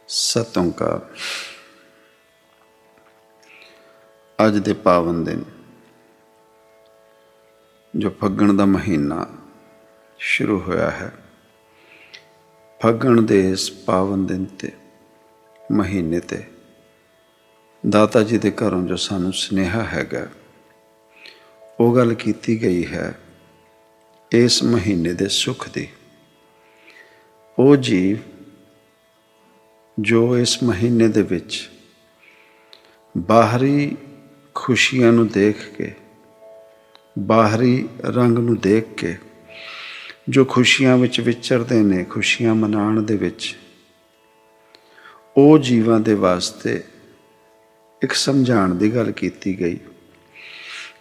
ਸਤਿ ਓਂਕਾਰ। ਅੱਜ ਦੇ ਪਾਵਨ ਦਿਨ ਜੋ ਫੱਗਣ ਦਾ ਮਹੀਨਾ ਸ਼ੁਰੂ ਹੋਇਆ ਹੈ, ਫੱਗਣ ਦੇ ਇਸ ਪਾਵਨ ਦਿਨ ਤੇ ਮਹੀਨੇ ਤੇ ਦਾਤਾ ਜੀ ਦੇ ਘਰੋਂ ਜੋ ਸਾਨੂੰ ਸੁਨੇਹਾ ਹੈਗਾ, ਉਹ ਗੱਲ ਕੀਤੀ ਗਈ ਹੈ ਇਸ ਮਹੀਨੇ ਦੇ ਸੁੱਖ ਦੀ। ਉਹ ਜੀਵ ਜੋ ਇਸ ਮਹੀਨੇ ਦੇ ਵਿੱਚ ਬਾਹਰੀ ਖੁਸ਼ੀਆਂ ਨੂੰ ਦੇਖ ਕੇ, ਬਾਹਰੀ ਰੰਗ ਨੂੰ ਦੇਖ ਕੇ ਜੋ ਖੁਸ਼ੀਆਂ ਵਿੱਚ ਵਿਚਰਦੇ ਨੇ, ਖੁਸ਼ੀਆਂ ਮਨਾਉਣ ਦੇ ਵਿੱਚ, ਉਹ ਜੀਵਾਂ ਦੇ ਵਾਸਤੇ ਇੱਕ ਸਮਝਾਉਣ ਦੀ ਗੱਲ ਕੀਤੀ ਗਈ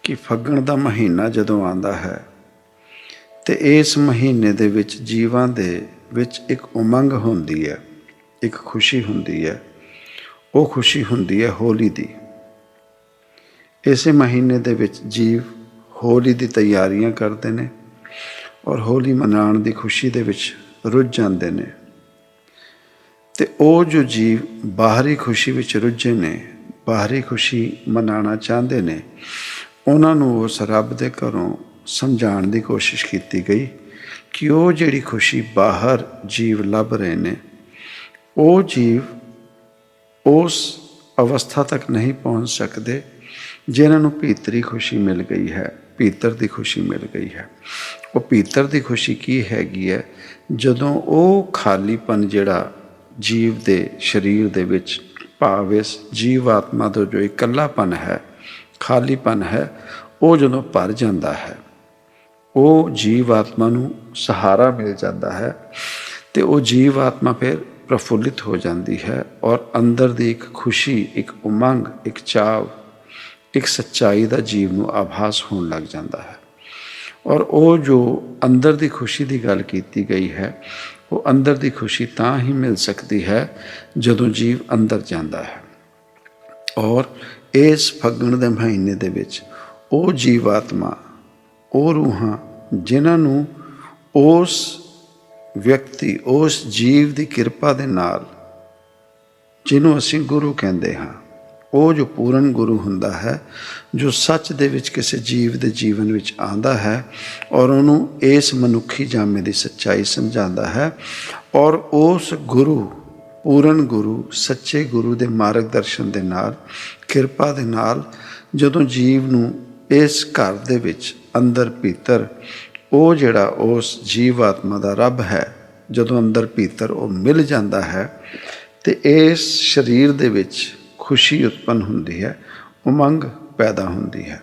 ਕਿ ਫੱਗਣ ਦਾ ਮਹੀਨਾ ਜਦੋਂ ਆਉਂਦਾ ਹੈ ਤੇ ਇਸ ਮਹੀਨੇ ਦੇ ਵਿੱਚ ਜੀਵਾਂ ਦੇ ਵਿੱਚ ਇੱਕ ਉਮੰਗ ਹੁੰਦੀ ਹੈ, ਇੱਕ ਖੁਸ਼ੀ ਹੁੰਦੀ ਹੈ। ਉਹ ਖੁਸ਼ੀ ਹੁੰਦੀ ਹੈ ਹੋਲੀ ਦੀ। ਇਸੇ ਮਹੀਨੇ ਦੇ ਵਿੱਚ ਜੀਵ ਹੋਲੀ ਦੀ ਤਿਆਰੀਆਂ ਕਰਦੇ ਨੇ ਔਰ ਹੋਲੀ ਮਨਾਉਣ ਦੀ ਖੁਸ਼ੀ ਦੇ ਵਿੱਚ ਰੁੱਝ ਜਾਂਦੇ ਨੇ। ਤੇ ਉਹ ਜੋ ਜੀਵ ਬਾਹਰੀ ਖੁਸ਼ੀ ਵਿੱਚ ਰੁੱਝੇ ਨੇ, ਬਾਹਰੀ ਖੁਸ਼ੀ ਮਨਾਉਣਾ ਚਾਹੁੰਦੇ ਨੇ, ਉਹਨਾਂ ਨੂੰ ਉਸ ਰੱਬ ਦੇ ਘਰੋਂ ਸਮਝਾਉਣ ਦੀ ਕੋਸ਼ਿਸ਼ ਕੀਤੀ ਗਈ ਕਿ ਉਹ ਜਿਹੜੀ ਖੁਸ਼ੀ ਬਾਹਰ ਜੀਵ ਲੱਭ ਰਹੇ ਨੇ, ਉਹ ਜੀਵ ਉਸ ਅਵਸਥਾ ਤੱਕ ਨਹੀਂ ਪਹੁੰਚ ਸਕਦੇ ਜਿਨ੍ਹਾਂ ਨੂੰ ਭੀਤਰੀ ਖੁਸ਼ੀ ਮਿਲ ਗਈ ਹੈ, ਭੀਤਰ ਦੀ ਖੁਸ਼ੀ ਮਿਲ ਗਈ ਹੈ। ਉਹ ਭੀਤਰ ਦੀ ਖੁਸ਼ੀ ਕੀ ਹੈਗੀ ਹੈ? ਜਦੋਂ ਉਹ ਖਾਲੀਪਨ ਜਿਹੜਾ ਜੀਵ ਦੇ ਸਰੀਰ ਦੇ ਵਿੱਚ, ਭਾਵ ਇਸ ਜੀਵ ਆਤਮਾ ਦਾ ਜੋ ਇਕੱਲਾਪਨ ਹੈ, ਖਾਲੀਪਨ ਹੈ, ਉਹ ਜਦੋਂ ਭਰ ਜਾਂਦਾ ਹੈ, ਉਹ ਜੀਵ ਆਤਮਾ ਨੂੰ ਸਹਾਰਾ ਮਿਲ ਜਾਂਦਾ ਹੈ ਤੇ ਉਹ ਜੀਵ ਆਤਮਾ ਫਿਰ ਪ੍ਰਫੁੱਲਿਤ ਹੋ ਜਾਂਦੀ ਹੈ ਔਰ ਅੰਦਰ ਦੀ ਇੱਕ ਖੁਸ਼ੀ, ਇੱਕ ਉਮੰਗ, ਇੱਕ ਚਾਵ, ਇੱਕ ਸੱਚਾਈ ਦਾ ਜੀਵ ਨੂੰ ਆਭਾਸ ਹੋਣ ਲੱਗ ਜਾਂਦਾ ਹੈ। ਔਰ ਉਹ ਜੋ ਅੰਦਰ ਦੀ ਖੁਸ਼ੀ ਦੀ ਗੱਲ ਕੀਤੀ ਗਈ ਹੈ, ਉਹ ਅੰਦਰ ਦੀ ਖੁਸ਼ੀ ਤਾਂ ਹੀ ਮਿਲ ਸਕਦੀ ਹੈ ਜਦੋਂ ਜੀਵ ਅੰਦਰ ਜਾਂਦਾ ਹੈ। ਔਰ ਇਸ ਫੱਗਣ ਦੇ ਮਹੀਨੇ ਦੇ ਵਿੱਚ ਉਹ ਜੀਵ ਆਤਮਾ, ਉਹ ਰੂਹਾਂ ਜਿਨ੍ਹਾਂ ਨੂੰ ਉਸ ਵਿਅਕਤੀ, ਉਸ ਜੀਵ ਦੀ ਕਿਰਪਾ ਦੇ ਨਾਲ, ਜਿਹਨੂੰ ਅਸੀਂ ਗੁਰੂ ਕਹਿੰਦੇ ਹਾਂ, ਉਹ ਜੋ ਪੂਰਨ ਗੁਰੂ ਹੁੰਦਾ ਹੈ, ਜੋ ਸੱਚ ਦੇ ਵਿੱਚ ਕਿਸੇ ਜੀਵ ਦੇ ਜੀਵਨ ਵਿੱਚ ਆਉਂਦਾ ਹੈ ਔਰ ਉਹਨੂੰ ਇਸ ਮਨੁੱਖੀ ਜਾਮੇ ਦੀ ਸੱਚਾਈ ਸਮਝਾਉਂਦਾ ਹੈ, ਔਰ ਉਸ ਗੁਰੂ, ਪੂਰਨ ਗੁਰੂ, ਸੱਚੇ ਗੁਰੂ ਦੇ ਮਾਰਗ ਦਰਸ਼ਨ ਦੇ ਨਾਲ, ਕਿਰਪਾ ਦੇ ਨਾਲ, ਜਦੋਂ ਜੀਵ ਨੂੰ ਇਸ ਘਰ ਦੇ ਵਿੱਚ ਅੰਦਰ ਭੀਤਰ ਉਹ ਜਿਹੜਾ ਉਸ ਜੀਵ ਆਤਮਾ ਦਾ ਰੱਬ ਹੈ, ਜਦੋਂ ਅੰਦਰ ਭੀਤਰ ਉਹ ਮਿਲ ਜਾਂਦਾ ਹੈ ਤੇ ਇਸ ਸਰੀਰ ਦੇ ਵਿੱਚ ਖੁਸ਼ੀ ਉਤਪੰਨ ਹੁੰਦੀ ਹੈ, ਉਮੰਗ ਪੈਦਾ ਹੁੰਦੀ ਹੈ।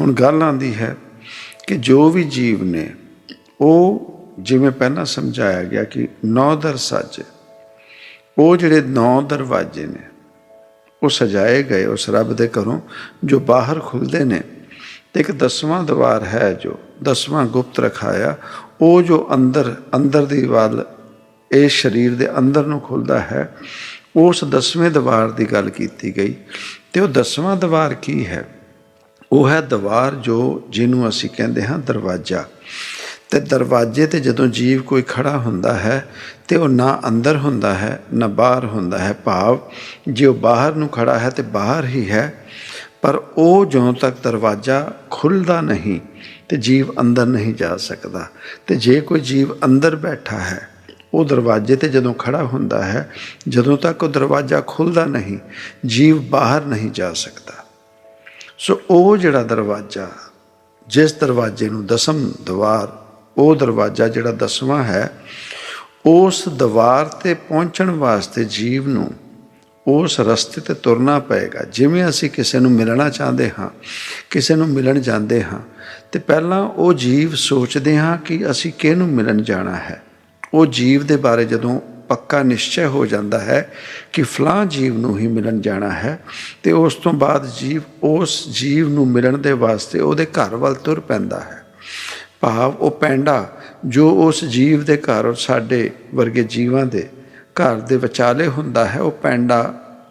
ਹੁਣ ਗੱਲ ਆਉਂਦੀ ਹੈ ਕਿ ਜੋ ਵੀ ਜੀਵ ਨੇ, ਉਹ ਜਿਵੇਂ ਪਹਿਲਾਂ ਸਮਝਾਇਆ ਗਿਆ ਕਿ 9 ਦਰ ਸੱਜ, ਉਹ ਜਿਹੜੇ 9 ਦਰਵਾਜ਼ੇ ਨੇ ਉਹ ਸਜਾਏ ਗਏ ਉਸ ਰੱਬ ਦੇ ਘਰੋਂ ਜੋ ਬਾਹਰ ਖੁੱਲ੍ਹਦੇ ਨੇ, ਤੇ ਇੱਕ 10ਵਾਂ ਦਵਾਰ ਹੈ ਜੋ 10ਵਾਂ ਗੁਪਤ ਰਖਾਇਆ, ਉਹ ਜੋ ਅੰਦਰ ਦੀ ਵੱਲ ਇਸ ਸਰੀਰ ਦੇ ਅੰਦਰ ਨੂੰ ਖੁੱਲ੍ਹਦਾ ਹੈ, ਉਸ 10ਵੇਂ ਦਵਾਰ ਦੀ ਗੱਲ ਕੀਤੀ ਗਈ। ਤੇ ਉਹ 10ਵਾਂ ਦਵਾਰ ਕੀ ਹੈ? ਉਹ ਹੈ ਦਵਾਰ ਜੋ ਜਿਹਨੂੰ ਅਸੀਂ ਕਹਿੰਦੇ ਹਾਂ ਦਰਵਾਜ਼ਾ। ਤੇ ਦਰਵਾਜ਼ੇ 'ਤੇ ਜਦੋਂ ਜੀਵ ਕੋਈ ਖੜਾ ਹੁੰਦਾ ਹੈ ਤੇ ਉਹ ਨਾ ਅੰਦਰ ਹੁੰਦਾ ਹੈ ਨਾ ਬਾਹਰ ਹੁੰਦਾ ਹੈ, ਭਾਵ ਜੇ ਉਹ ਬਾਹਰ ਨੂੰ ਖੜਾ ਹੈ ਤੇ ਬਾਹਰ ਹੀ ਹੈ, ਪਰ ਉਹ ਜਦੋਂ ਤੱਕ ਦਰਵਾਜ਼ਾ ਖੁੱਲ੍ਹਦਾ ਨਹੀਂ ਤੇ ਜੀਵ ਅੰਦਰ ਨਹੀਂ ਜਾ ਸਕਦਾ। ਤੇ ਜੇ ਕੋਈ ਜੀਵ ਅੰਦਰ ਬੈਠਾ ਹੈ, ਉਹ ਦਰਵਾਜ਼ੇ 'ਤੇ ਜਦੋਂ ਖੜਾ ਹੁੰਦਾ ਹੈ, ਜਦੋਂ ਤੱਕ ਉਹ ਦਰਵਾਜ਼ਾ ਖੁੱਲ੍ਹਦਾ ਨਹੀਂ, ਜੀਵ ਬਾਹਰ ਨਹੀਂ ਜਾ ਸਕਦਾ। ਸੋ ਉਹ ਜਿਹੜਾ ਦਰਵਾਜ਼ਾ, ਜਿਸ ਦਰਵਾਜ਼ੇ ਨੂੰ 10ਮ ਦਵਾਰ, ਉਹ ਦਰਵਾਜ਼ਾ ਜਿਹੜਾ 10ਵਾਂ ਹੈ, ਉਸ ਦਵਾਰ 'ਤੇ ਪਹੁੰਚਣ ਵਾਸਤੇ ਜੀਵ ਨੂੰ ਉਸ ਰਸਤੇ 'ਤੇ ਤੁਰਨਾ ਪਏਗਾ। ਜਿਵੇਂ ਅਸੀਂ ਕਿਸੇ ਨੂੰ ਮਿਲਣਾ ਚਾਹੁੰਦੇ ਹਾਂ, ਕਿਸੇ ਨੂੰ ਮਿਲਣ ਜਾਂਦੇ ਹਾਂ, ਤੇ ਪਹਿਲਾਂ ਉਹ ਜੀਵ ਸੋਚਦੇ ਹਾਂ ਕਿ ਅਸੀਂ ਕਿਹਨੂੰ ਮਿਲਣ ਜਾਣਾ ਹੈ। ਉਹ ਜੀਵ ਦੇ ਬਾਰੇ ਜਦੋਂ ਪੱਕਾ ਨਿਸ਼ਚੈ ਹੋ ਜਾਂਦਾ ਹੈ ਕਿ ਫਲਾਂ ਜੀਵ ਨੂੰ ਹੀ ਮਿਲਣ ਜਾਣਾ ਹੈ, ਤੇ ਉਸ ਤੋਂ ਬਾਅਦ ਜੀਵ ਉਸ ਜੀਵ ਨੂੰ ਮਿਲਣ ਦੇ ਵਾਸਤੇ ਉਹਦੇ ਘਰ ਵੱਲ ਤੁਰ ਪੈਂਦਾ ਹੈ। ਭਾਵ ਉਹ ਪੈਂਡਾ ਜੋ ਉਸ ਜੀਵ ਦੇ ਘਰ, ਸਾਡੇ ਵਰਗੇ ਜੀਵਾਂ ਦੇ ਘਰ ਦੇ ਵਿਚਾਲੇ ਹੁੰਦਾ ਹੈ, ਉਹ ਪੈਂਡਾ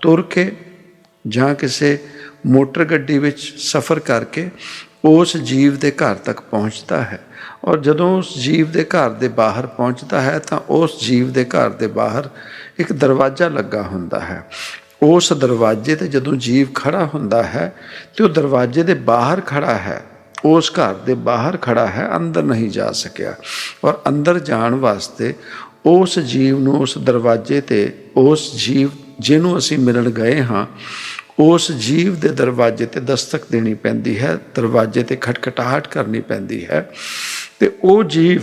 ਤੁਰ ਕੇ ਜਾਂ ਕਿਸੇ ਮੋਟਰ ਗੱਡੀ ਵਿੱਚ ਸਫ਼ਰ ਕਰਕੇ ਉਸ ਜੀਵ ਦੇ ਘਰ ਤੱਕ ਪਹੁੰਚਦਾ ਹੈ। ਔਰ ਜਦੋਂ ਉਸ ਜੀਵ ਦੇ ਘਰ ਦੇ ਬਾਹਰ ਪਹੁੰਚਦਾ ਹੈ ਤਾਂ ਉਸ ਜੀਵ ਦੇ ਘਰ ਦੇ ਬਾਹਰ ਇੱਕ ਦਰਵਾਜ਼ਾ ਲੱਗਾ ਹੁੰਦਾ ਹੈ। ਉਸ ਦਰਵਾਜ਼ੇ 'ਤੇ ਜਦੋਂ ਜੀਵ ਖੜ੍ਹਾ ਹੁੰਦਾ ਹੈ ਤਾਂ ਉਹ ਦਰਵਾਜ਼ੇ ਦੇ ਬਾਹਰ ਖੜ੍ਹਾ ਹੈ, ਉਸ ਘਰ ਦੇ ਬਾਹਰ ਖੜ੍ਹਾ ਹੈ, ਅੰਦਰ ਨਹੀਂ ਜਾ ਸਕਿਆ। ਔਰ ਅੰਦਰ ਜਾਣ ਵਾਸਤੇ ਉਸ ਜੀਵ ਨੂੰ ਉਸ ਦਰਵਾਜ਼ੇ 'ਤੇ ਉਸ ਜੀਵ ਜਿਹਨੂੰ ਅਸੀਂ ਮਿਲਣ ਗਏ ਹਾਂ ਉਸ ਜੀਵ ਦੇ ਦਰਵਾਜ਼ੇ 'ਤੇ ਦਸਤਕ ਦੇਣੀ ਪੈਂਦੀ ਹੈ, ਦਰਵਾਜ਼ੇ 'ਤੇ ਖਟਖਟਾਹਟ ਕਰਨੀ ਪੈਂਦੀ ਹੈ। ਅਤੇ ਉਹ ਜੀਵ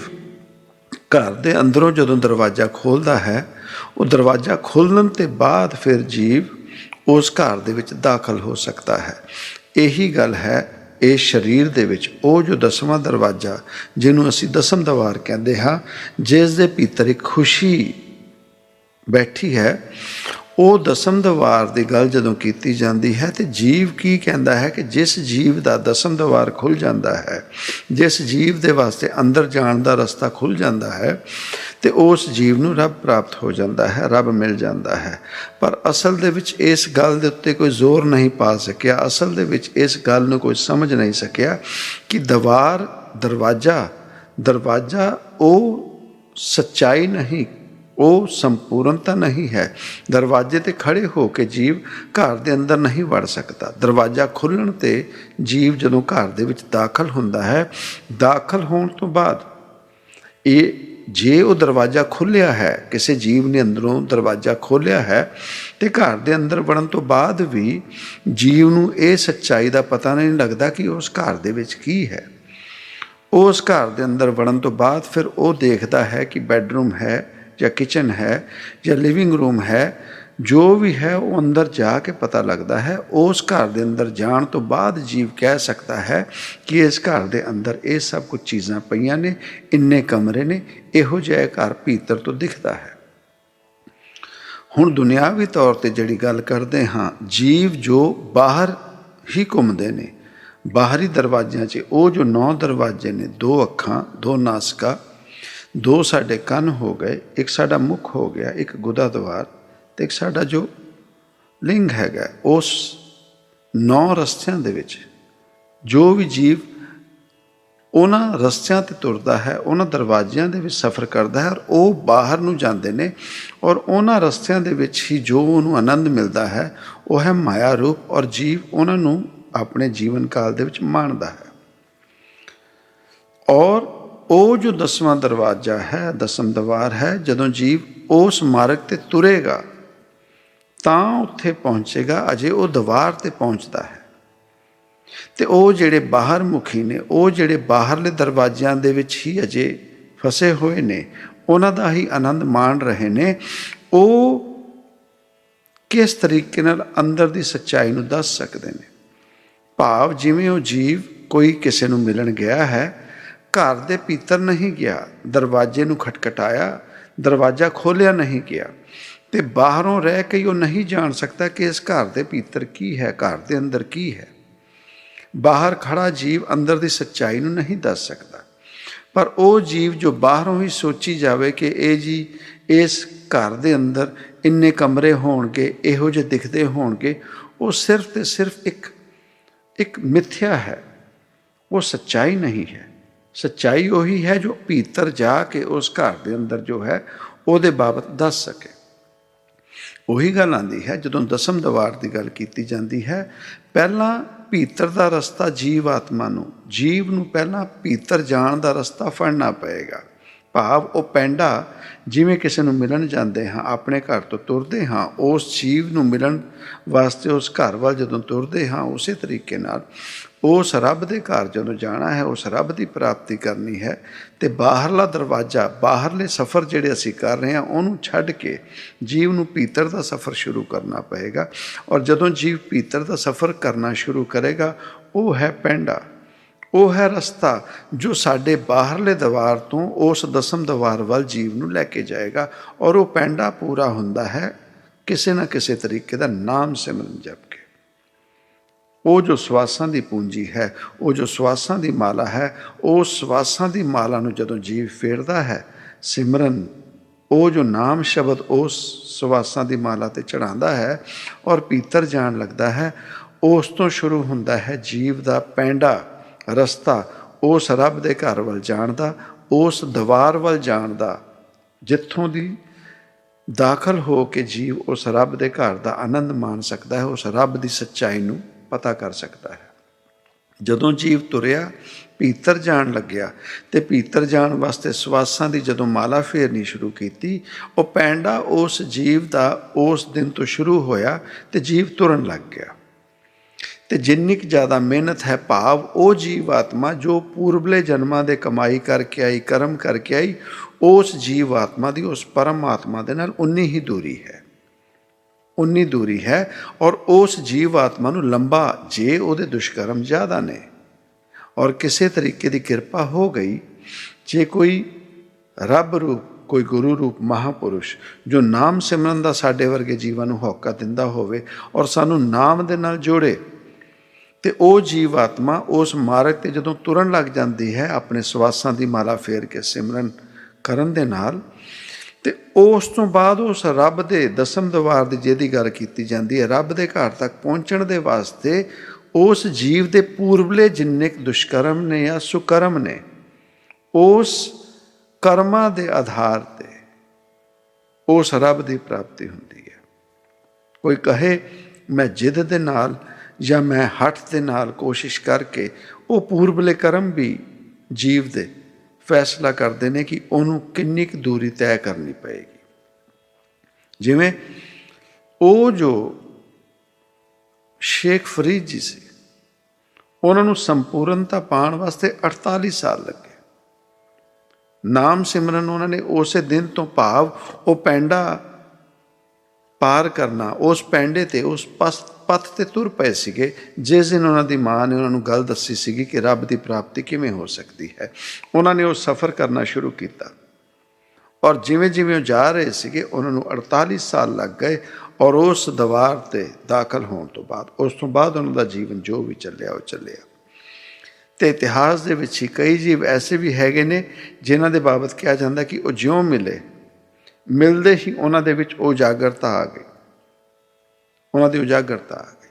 ਘਰ ਦੇ ਅੰਦਰੋਂ ਜਦੋਂ ਦਰਵਾਜ਼ਾ ਖੋਲ੍ਹਦਾ ਹੈ, ਉਹ ਦਰਵਾਜ਼ਾ ਖੋਲ੍ਹਣ ਤੋਂ ਬਾਅਦ ਫਿਰ ਜੀਵ ਉਸ ਘਰ ਦੇ ਵਿੱਚ ਦਾਖਲ ਹੋ ਸਕਦਾ ਹੈ। ਇਹੀ ਗੱਲ ਹੈ ਇਸ ਸਰੀਰ ਦੇ ਵਿੱਚ ਉਹ ਜੋ 10ਵਾਂ ਦਰਵਾਜ਼ਾ ਜਿਹਨੂੰ ਅਸੀਂ ਦਸਮ ਦਵਾਰ ਕਹਿੰਦੇ ਹਾਂ, ਜਿਸ ਦੇ ਭੀਤਰ ਇੱਕ ਖੁਸ਼ੀ ਬੈਠੀ ਹੈ, ਉਹ ਦਸਮ ਦਵਾਰ ਦੀ ਗੱਲ ਜਦੋਂ ਕੀਤੀ ਜਾਂਦੀ ਹੈ ਤੇ ਜੀਵ ਕੀ ਕਹਿੰਦਾ ਹੈ ਕਿ ਜਿਸ ਜੀਵ ਦਾ ਦਸਮ ਦਵਾਰ ਖੁੱਲ੍ਹ ਜਾਂਦਾ ਹੈ, ਜਿਸ ਜੀਵ ਦੇ ਵਾਸਤੇ ਅੰਦਰ ਜਾਣ ਦਾ ਰਸਤਾ ਖੁੱਲ੍ਹ ਜਾਂਦਾ ਹੈ ਤੇ ਉਸ ਜੀਵ ਨੂੰ ਰੱਬ ਪ੍ਰਾਪਤ ਹੋ ਜਾਂਦਾ ਹੈ, ਰੱਬ ਮਿਲ ਜਾਂਦਾ ਹੈ। ਪਰ ਅਸਲ ਦੇ ਵਿੱਚ ਇਸ ਗੱਲ ਦੇ ਉੱਤੇ ਕੋਈ ਜ਼ੋਰ ਨਹੀਂ ਪਾ ਸਕਿਆ, ਅਸਲ ਦੇ ਵਿੱਚ ਇਸ ਗੱਲ ਨੂੰ ਕੋਈ ਸਮਝ ਨਹੀਂ ਸਕਿਆ ਕਿ ਦਰਵਾਜ਼ਾ ਉਹ ਸੱਚਾਈ ਨਹੀਂ, ਉਹ ਸੰਪੂਰਨਤਾ ਨਹੀਂ ਹੈ। ਦਰਵਾਜ਼ੇ 'ਤੇ ਖੜ੍ਹੇ ਹੋ ਕੇ ਜੀਵ ਘਰ ਦੇ ਅੰਦਰ ਨਹੀਂ ਵੜ ਸਕਦਾ। ਦਰਵਾਜ਼ਾ ਖੁੱਲ੍ਹਣ 'ਤੇ ਜੀਵ ਜਦੋਂ ਘਰ ਦੇ ਵਿੱਚ ਦਾਖਲ ਹੁੰਦਾ ਹੈ, ਦਾਖਲ ਹੋਣ ਤੋਂ ਬਾਅਦ ਜੇ ਉਹ ਦਰਵਾਜ਼ਾ ਖੁੱਲ੍ਹਿਆ ਹੈ, ਕਿਸੇ ਜੀਵ ਨੇ ਅੰਦਰੋਂ ਦਰਵਾਜ਼ਾ ਖੋਲ੍ਹਿਆ ਹੈ ਅਤੇ ਘਰ ਦੇ ਅੰਦਰ ਵੜਨ ਤੋਂ ਬਾਅਦ ਵੀ ਜੀਵ ਨੂੰ ਇਹ ਸੱਚਾਈ ਦਾ ਪਤਾ ਨਹੀਂ ਲੱਗਦਾ ਕਿ ਉਸ ਘਰ ਦੇ ਵਿੱਚ ਕੀ ਹੈ। ਉਸ ਘਰ ਦੇ ਅੰਦਰ ਵੜਨ ਤੋਂ ਬਾਅਦ ਫਿਰ ਉਹ ਦੇਖਦਾ ਹੈ ਕਿ ਬੈੱਡਰੂਮ ਹੈ ਜਾਂ ਕਿਚਨ ਹੈ ਜਾਂ ਲਿਵਿੰਗ ਰੂਮ ਹੈ, ਜੋ ਵੀ ਹੈ ਉਹ ਅੰਦਰ ਜਾ ਕੇ ਪਤਾ ਲੱਗਦਾ ਹੈ। ਉਸ ਘਰ ਦੇ ਅੰਦਰ ਜਾਣ ਤੋਂ ਬਾਅਦ ਜੀਵ ਕਹਿ ਸਕਦਾ ਹੈ ਕਿ ਇਸ ਘਰ ਦੇ ਅੰਦਰ ਇਹ ਸਭ ਕੁਝ ਚੀਜ਼ਾਂ ਪਈਆਂ ਨੇ, ਇੰਨੇ ਕਮਰੇ ਨੇ, ਇਹੋ ਜਿਹਾ ਘਰ ਭੀਤਰ ਤੋਂ ਦਿਖਦਾ ਹੈ। ਹੁਣ ਦੁਨਿਆਵੀ ਤੌਰ 'ਤੇ ਜਿਹੜੀ ਗੱਲ ਕਰਦੇ ਹਾਂ, ਜੀਵ ਜੋ ਬਾਹਰ ਹੀ ਘੁੰਮਦੇ ਨੇ, ਬਾਹਰੀ ਦਰਵਾਜ਼ਿਆਂ 'ਚ ਉਹ ਜੋ 9 ਦਰਵਾਜ਼ੇ ਨੇ, 2 ਅੱਖਾਂ, 2 ਨਾਸਿਕਾ, 2 ਸਾਡੇ ਕੰਨ ਹੋ ਗਏ, ਇੱਕ ਸਾਡਾ ਮੁੱਖ ਹੋ ਗਿਆ, ਇੱਕ ਗੁਦਾ ਦਵਾਰ ਅਤੇ ਇੱਕ ਸਾਡਾ ਜੋ ਲਿੰਗ ਹੈਗਾ, ਉਸ 9 ਰਸਤਿਆਂ ਦੇ ਵਿੱਚ ਜੋ ਵੀ ਜੀਵ ਉਹਨਾਂ ਰਸਤਿਆਂ 'ਤੇ ਤੁਰਦਾ ਹੈ, ਉਹਨਾਂ ਦਰਵਾਜ਼ਿਆਂ ਦੇ ਵਿੱਚ ਸਫ਼ਰ ਕਰਦਾ ਹੈ ਔਰ ਉਹ ਬਾਹਰ ਨੂੰ ਜਾਂਦੇ ਨੇ। ਔਰ ਉਹਨਾਂ ਰਸਤਿਆਂ ਦੇ ਵਿੱਚ ਹੀ ਜੋ ਉਹਨੂੰ ਆਨੰਦ ਮਿਲਦਾ ਹੈ ਉਹ ਹੈ ਮਾਇਆ ਰੂਪ, ਔਰ ਜੀਵ ਉਹਨਾਂ ਨੂੰ ਆਪਣੇ ਜੀਵਨ ਕਾਲ ਦੇ ਵਿੱਚ ਮਾਣਦਾ ਹੈ। ਔਰ ਉਹ ਜੋ 10ਵਾਂ ਦਰਵਾਜ਼ਾ ਹੈ, ਦਸਮ ਦਵਾਰ ਹੈ, ਜਦੋਂ ਜੀਵ ਉਸ ਮਾਰਗ 'ਤੇ ਤੁਰੇਗਾ ਤਾਂ ਉੱਥੇ ਪਹੁੰਚੇਗਾ। ਅਜੇ ਉਹ ਦਵਾਰ 'ਤੇ ਪਹੁੰਚਦਾ ਹੈ ਅਤੇ ਉਹ ਜਿਹੜੇ ਬਾਹਰ ਮੁਖੀ ਨੇ, ਉਹ ਜਿਹੜੇ ਬਾਹਰਲੇ ਦਰਵਾਜ਼ਿਆਂ ਦੇ ਵਿੱਚ ਹੀ ਅਜੇ ਫਸੇ ਹੋਏ ਨੇ, ਉਹਨਾਂ ਦਾ ਹੀ ਆਨੰਦ ਮਾਣ ਰਹੇ ਨੇ। ਉਹ ਕਿਸ ਤਰੀਕੇ ਨਾਲ ਅੰਦਰ ਦੀ ਸੱਚਾਈ ਨੂੰ ਦੱਸ ਸਕਦੇ ਨੇ। ਭਾਵ ਜਿਵੇਂ ਉਹ ਜੀਵ ਕੋਈ ਕਿਸੇ ਨੂੰ ਮਿਲਣ ਗਿਆ ਹੈ, ਘਰ ਦੇ ਭੀਤਰ ਨਹੀਂ ਗਿਆ, ਦਰਵਾਜ਼ੇ ਨੂੰ ਖਟਖਟਾਇਆ, ਦਰਵਾਜ਼ਾ ਖੋਲ੍ਹਿਆ ਨਹੀਂ ਗਿਆ ਅਤੇ ਬਾਹਰੋਂ ਰਹਿ ਕੇ ਉਹ ਨਹੀਂ ਜਾਣ ਸਕਦਾ ਕਿ ਇਸ ਘਰ ਦੇ ਭੀਤਰ ਕੀ ਹੈ, ਘਰ ਦੇ ਅੰਦਰ ਕੀ ਹੈ। ਬਾਹਰ ਖੜ੍ਹਾ ਜੀਵ ਅੰਦਰ ਦੀ ਸੱਚਾਈ ਨੂੰ ਨਹੀਂ ਦੱਸ ਸਕਦਾ। ਪਰ ਉਹ ਜੀਵ ਜੋ ਬਾਹਰੋਂ ਹੀ ਸੋਚੀ ਜਾਵੇ ਕਿ ਇਹ ਜੀ ਇਸ ਘਰ ਦੇ ਅੰਦਰ ਇੰਨੇ ਕਮਰੇ ਹੋਣਗੇ, ਇਹੋ ਜਿਹੇ ਦਿਖਦੇ ਹੋਣਗੇ, ਉਹ ਸਿਰਫ ਅਤੇ ਸਿਰਫ ਇੱਕ ਮਿੱਥਿਆ ਹੈ, ਉਹ ਸੱਚਾਈ ਨਹੀਂ ਹੈ। ਸੱਚਾਈ ਉਹੀ ਹੈ ਜੋ ਭੀਤਰ ਜਾ ਕੇ ਉਸ ਘਰ ਦੇ ਅੰਦਰ ਜੋ ਹੈ ਉਹਦੇ ਬਾਬਤ ਦੱਸ ਸਕੇ। ਉਹੀ ਗੱਲ ਆਉਂਦੀ ਹੈ ਜਦੋਂ ਦਸਮ ਦਵਾਰ ਦੀ ਗੱਲ ਕੀਤੀ ਜਾਂਦੀ ਹੈ, ਪਹਿਲਾਂ ਭੀਤਰ ਦਾ ਰਸਤਾ ਜੀਵ ਨੂੰ ਪਹਿਲਾਂ ਭੀਤਰ ਜਾਣ ਦਾ ਰਸਤਾ ਫੜਨਾ ਪਏਗਾ। ਭਾਵ ਉਹ ਪੈਂਡਾ ਜਿਵੇਂ ਕਿਸੇ ਨੂੰ ਮਿਲਣ ਜਾਂਦੇ ਹਾਂ, ਆਪਣੇ ਘਰ ਤੋਂ ਤੁਰਦੇ ਹਾਂ, ਉਸ ਜੀਵ ਨੂੰ ਮਿਲਣ ਵਾਸਤੇ ਉਸ ਘਰ ਵੱਲ ਜਦੋਂ ਤੁਰਦੇ ਹਾਂ, ਉਸੇ ਤਰੀਕੇ ਨਾਲ ਉਸ ਰੱਬ ਦੇ ਘਰ ਜਦੋਂ ਜਾਣਾ ਹੈ, ਉਸ ਰੱਬ ਦੀ ਪ੍ਰਾਪਤੀ ਕਰਨੀ ਹੈ ਅਤੇ ਬਾਹਰਲਾ ਦਰਵਾਜ਼ਾ, ਬਾਹਰਲੇ ਸਫ਼ਰ ਜਿਹੜੇ ਅਸੀਂ ਕਰ ਰਹੇ ਹਾਂ ਉਹਨੂੰ ਛੱਡ ਕੇ ਜੀਵ ਨੂੰ ਭੀਤਰ ਦਾ ਸਫ਼ਰ ਸ਼ੁਰੂ ਕਰਨਾ ਪਏਗਾ। ਔਰ ਜਦੋਂ ਜੀਵ ਭੀਤਰ ਦਾ ਸਫ਼ਰ ਕਰਨਾ ਸ਼ੁਰੂ ਕਰੇਗਾ, ਉਹ ਹੈ ਪੈਂਡਾ, ਉਹ ਹੈ ਰਸਤਾ ਜੋ ਸਾਡੇ ਬਾਹਰਲੇ ਦਵਾਰ ਤੋਂ ਉਸ ਦਸਮ ਦਵਾਰ ਵੱਲ ਜੀਵ ਨੂੰ ਲੈ ਕੇ ਜਾਏਗਾ। ਔਰ ਉਹ ਪੈਂਡਾ ਪੂਰਾ ਹੁੰਦਾ ਹੈ ਕਿਸੇ ਨਾ ਕਿਸੇ ਤਰੀਕੇ ਦਾ ਨਾਮ ਸਿਮਰਨ ਜਪ ਕੇ। ਉਹ ਜੋ ਸਵਾਸਾਂ ਦੀ ਪੂੰਜੀ ਹੈ, ਉਹ ਜੋ ਸਵਾਸਾਂ ਦੀ ਮਾਲਾ ਹੈ, ਉਹ ਸਵਾਸਾਂ ਦੀ ਮਾਲਾ ਨੂੰ ਜਦੋਂ ਜੀਵ ਫੇਰਦਾ ਹੈ, ਸਿਮਰਨ, ਉਹ ਜੋ ਨਾਮ ਸ਼ਬਦ ਉਸ ਸਵਾਸਾਂ ਦੀ ਮਾਲਾ 'ਤੇ ਚੜ੍ਹਾਉਂਦਾ ਹੈ ਔਰ ਭੀਤਰ ਜਾਣ ਲੱਗਦਾ ਹੈ, ਉਸ ਤੋਂ ਸ਼ੁਰੂ ਹੁੰਦਾ ਹੈ ਜੀਵ ਦਾ ਪੈਂਡਾ, ਰਸਤਾ ਉਸ ਰੱਬ ਦੇ ਘਰ ਵੱਲ ਜਾਣ ਦਾ, ਉਸ ਦਵਾਰ ਵੱਲ ਜਾਣ ਦਾ, ਜਿੱਥੋਂ ਦੀ ਦਾਖਲ ਹੋ ਕੇ ਜੀਵ ਉਸ ਰੱਬ ਦੇ ਘਰ ਦਾ ਆਨੰਦ ਮਾਣ ਸਕਦਾ ਹੈ, ਉਸ ਰੱਬ ਦੀ ਸੱਚਾਈ ਨੂੰ ਪਤਾ ਕਰ ਸਕਦਾ ਹੈ। ਜਦੋਂ ਜੀਵ ਤੁਰਿਆ, ਭੀਤਰ ਜਾਣ ਲੱਗਿਆ, ਤੇ ਭੀਤਰ ਜਾਣ ਵਾਸਤੇ ਸਵਾਸਾਂ ਦੀ ਜਦੋਂ ਮਾਲਾ ਫੇਰਨੀ ਸ਼ੁਰੂ ਕੀਤੀ, ਉਹ ਪੈਂਡਾ ਉਸ ਜੀਵ ਦਾ ਉਸ ਦਿਨ ਤੋਂ ਸ਼ੁਰੂ ਹੋਇਆ ਤੇ ਜੀਵ ਤੁਰਨ ਲੱਗ ਗਿਆ। ਤੇ ਜਿੰਨੀ ਕੁ ਜ਼ਿਆਦਾ ਮਿਹਨਤ ਹੈ, ਭਾਵ ਉਹ ਜੀਵ ਆਤਮਾ ਜੋ ਪੂਰਬਲੇ ਜਨਮਾਂ ਦੇ ਕਮਾਈ ਕਰਕੇ ਆਈ, ਕਰਮ ਕਰਕੇ ਆਈ, ਉਸ ਜੀਵ ਆਤਮਾ ਦੀ ਉਸ ਪਰਮ ਆਤਮਾ ਦੇ ਨਾਲ ਉਨੀ ਹੀ ਦੂਰੀ ਹੈ, ਉਨੀ ਦੂਰੀ ਹੈ। ਔਰ ਉਸ ਜੀਵ ਆਤਮਾ ਨੂੰ ਲੰਬਾ, ਜੇ ਉਹਦੇ ਦੁਸ਼ਕਰਮ ਜ਼ਿਆਦਾ ਨੇ ਔਰ ਕਿਸੇ ਤਰੀਕੇ ਦੀ ਕਿਰਪਾ ਹੋ ਗਈ, ਜੇ ਕੋਈ ਰੱਬ ਰੂਪ, ਕੋਈ ਗੁਰੂ ਰੂਪ ਮਹਾਂਪੁਰਸ਼ ਜੋ ਨਾਮ ਸਿਮਰਨ ਦਾ ਸਾਡੇ ਵਰਗੇ ਜੀਵਾਂ ਨੂੰ ਹੌਕਾ ਦਿੰਦਾ ਹੋਵੇ ਔਰ ਸਾਨੂੰ ਨਾਮ ਦੇ ਨਾਲ ਜੋੜੇ, ਤੇ ਉਹ ਜੀਵ ਆਤਮਾ ਉਸ ਮਾਰਗ 'ਤੇ ਜਦੋਂ ਤੁਰਨ ਲੱਗ ਜਾਂਦੀ ਹੈ ਆਪਣੇ ਸਵਾਸਾਂ ਦੀ ਮਾਲਾ ਫੇਰ ਕੇ ਸਿਮਰਨ ਕਰਨ ਦੇ ਨਾਲ, ਤੇ ਉਸ ਤੋਂ ਬਾਅਦ ਉਸ ਰੱਬ ਦੇ ਦਸਮ ਦਵਾਰ ਦੀ ਜਿਹਦੀ ਗੱਲ ਕੀਤੀ ਜਾਂਦੀ ਹੈ, ਰੱਬ ਦੇ ਘਰ ਤੱਕ ਪਹੁੰਚਣ ਦੇ ਵਾਸਤੇ ਉਸ ਜੀਵ ਦੇ ਪੂਰਬਲੇ ਜਿੰਨੇ ਦੁਸ਼ਕਰਮ ਨੇ ਜਾਂ ਸੁਕਰਮ ਨੇ, ਉਸ ਕਰਮਾਂ ਦੇ ਆਧਾਰ 'ਤੇ ਉਸ ਰੱਬ ਦੀ ਪ੍ਰਾਪਤੀ ਹੁੰਦੀ ਹੈ। ਕੋਈ ਕਹੇ ਮੈਂ ਜਿੱਦ ਦੇ ਨਾਲ ਜਾਂ ਮੈਂ ਹੱਠ ਦੇ ਨਾਲ ਕੋਸ਼ਿਸ਼ ਕਰਕੇ, ਉਹ ਪੂਰਬਲੇ ਕਰਮ ਵੀ ਜੀਵ ਦੇ ਫੈਸਲਾ ਕਰਦੇ ਨੇ ਕਿ ਉਹਨੂੰ ਕਿੰਨੀ ਕੁ ਦੂਰੀ ਤੈਅ ਕਰਨੀ ਪਏਗੀ। ਜਿਵੇਂ ਉਹ ਜੋ ਸ਼ੇਖ ਫਰੀਦ ਜੀ ਸੀ, ਉਹਨਾਂ ਨੂੰ ਸੰਪੂਰਨਤਾ ਪਾਉਣ ਵਾਸਤੇ 48 ਸਾਲ ਲੱਗੇ। ਨਾਮ ਸਿਮਰਨ ਉਹਨਾਂ ਨੇ ਉਸੇ ਦਿਨ ਤੋਂ, ਭਾਵ ਉਹ ਪੈਂਡਾ ਪਾਰ ਕਰਨਾ, ਉਸ ਪੈਂਡੇ 'ਤੇ, ਉਸ ਪੱਥ 'ਤੇ ਤੁਰ ਪਏ ਸੀਗੇ ਜਿਸ ਦਿਨ ਉਹਨਾਂ ਦੀ ਮਾਂ ਨੇ ਉਹਨਾਂ ਨੂੰ ਗੱਲ ਦੱਸੀ ਸੀਗੀ ਕਿ ਰੱਬ ਦੀ ਪ੍ਰਾਪਤੀ ਕਿਵੇਂ ਹੋ ਸਕਦੀ ਹੈ। ਉਹਨਾਂ ਨੇ ਉਹ ਸਫ਼ਰ ਕਰਨਾ ਸ਼ੁਰੂ ਕੀਤਾ ਔਰ ਜਿਵੇਂ ਜਿਵੇਂ ਉਹ ਜਾ ਰਹੇ ਸੀਗੇ, ਉਹਨਾਂ ਨੂੰ 48 ਸਾਲ ਲੱਗ ਗਏ। ਔਰ ਉਸ ਦਵਾਰ 'ਤੇ ਦਾਖਲ ਹੋਣ ਤੋਂ ਬਾਅਦ, ਉਸ ਤੋਂ ਬਾਅਦ ਉਹਨਾਂ ਦਾ ਜੀਵਨ ਜੋ ਵੀ ਚੱਲਿਆ ਉਹ ਚੱਲਿਆ। ਅਤੇ ਇਤਿਹਾਸ ਦੇ ਵਿੱਚ ਹੀ ਕਈ ਜੀਵ ਐਸੇ ਵੀ ਹੈਗੇ ਨੇ ਜਿਨ੍ਹਾਂ ਦੇ ਬਾਬਤ ਕਿਹਾ ਜਾਂਦਾ ਕਿ ਉਹ ਜਿਉਂ ਮਿਲਦੇ ਹੀ ਉਹਨਾਂ ਦੇ ਵਿੱਚ ਉਜਾਗਰਤਾ ਆ ਗਈ, ਉਹਨਾਂ ਦੀ ਉਜਾਗਰਤਾ ਆ ਗਈ।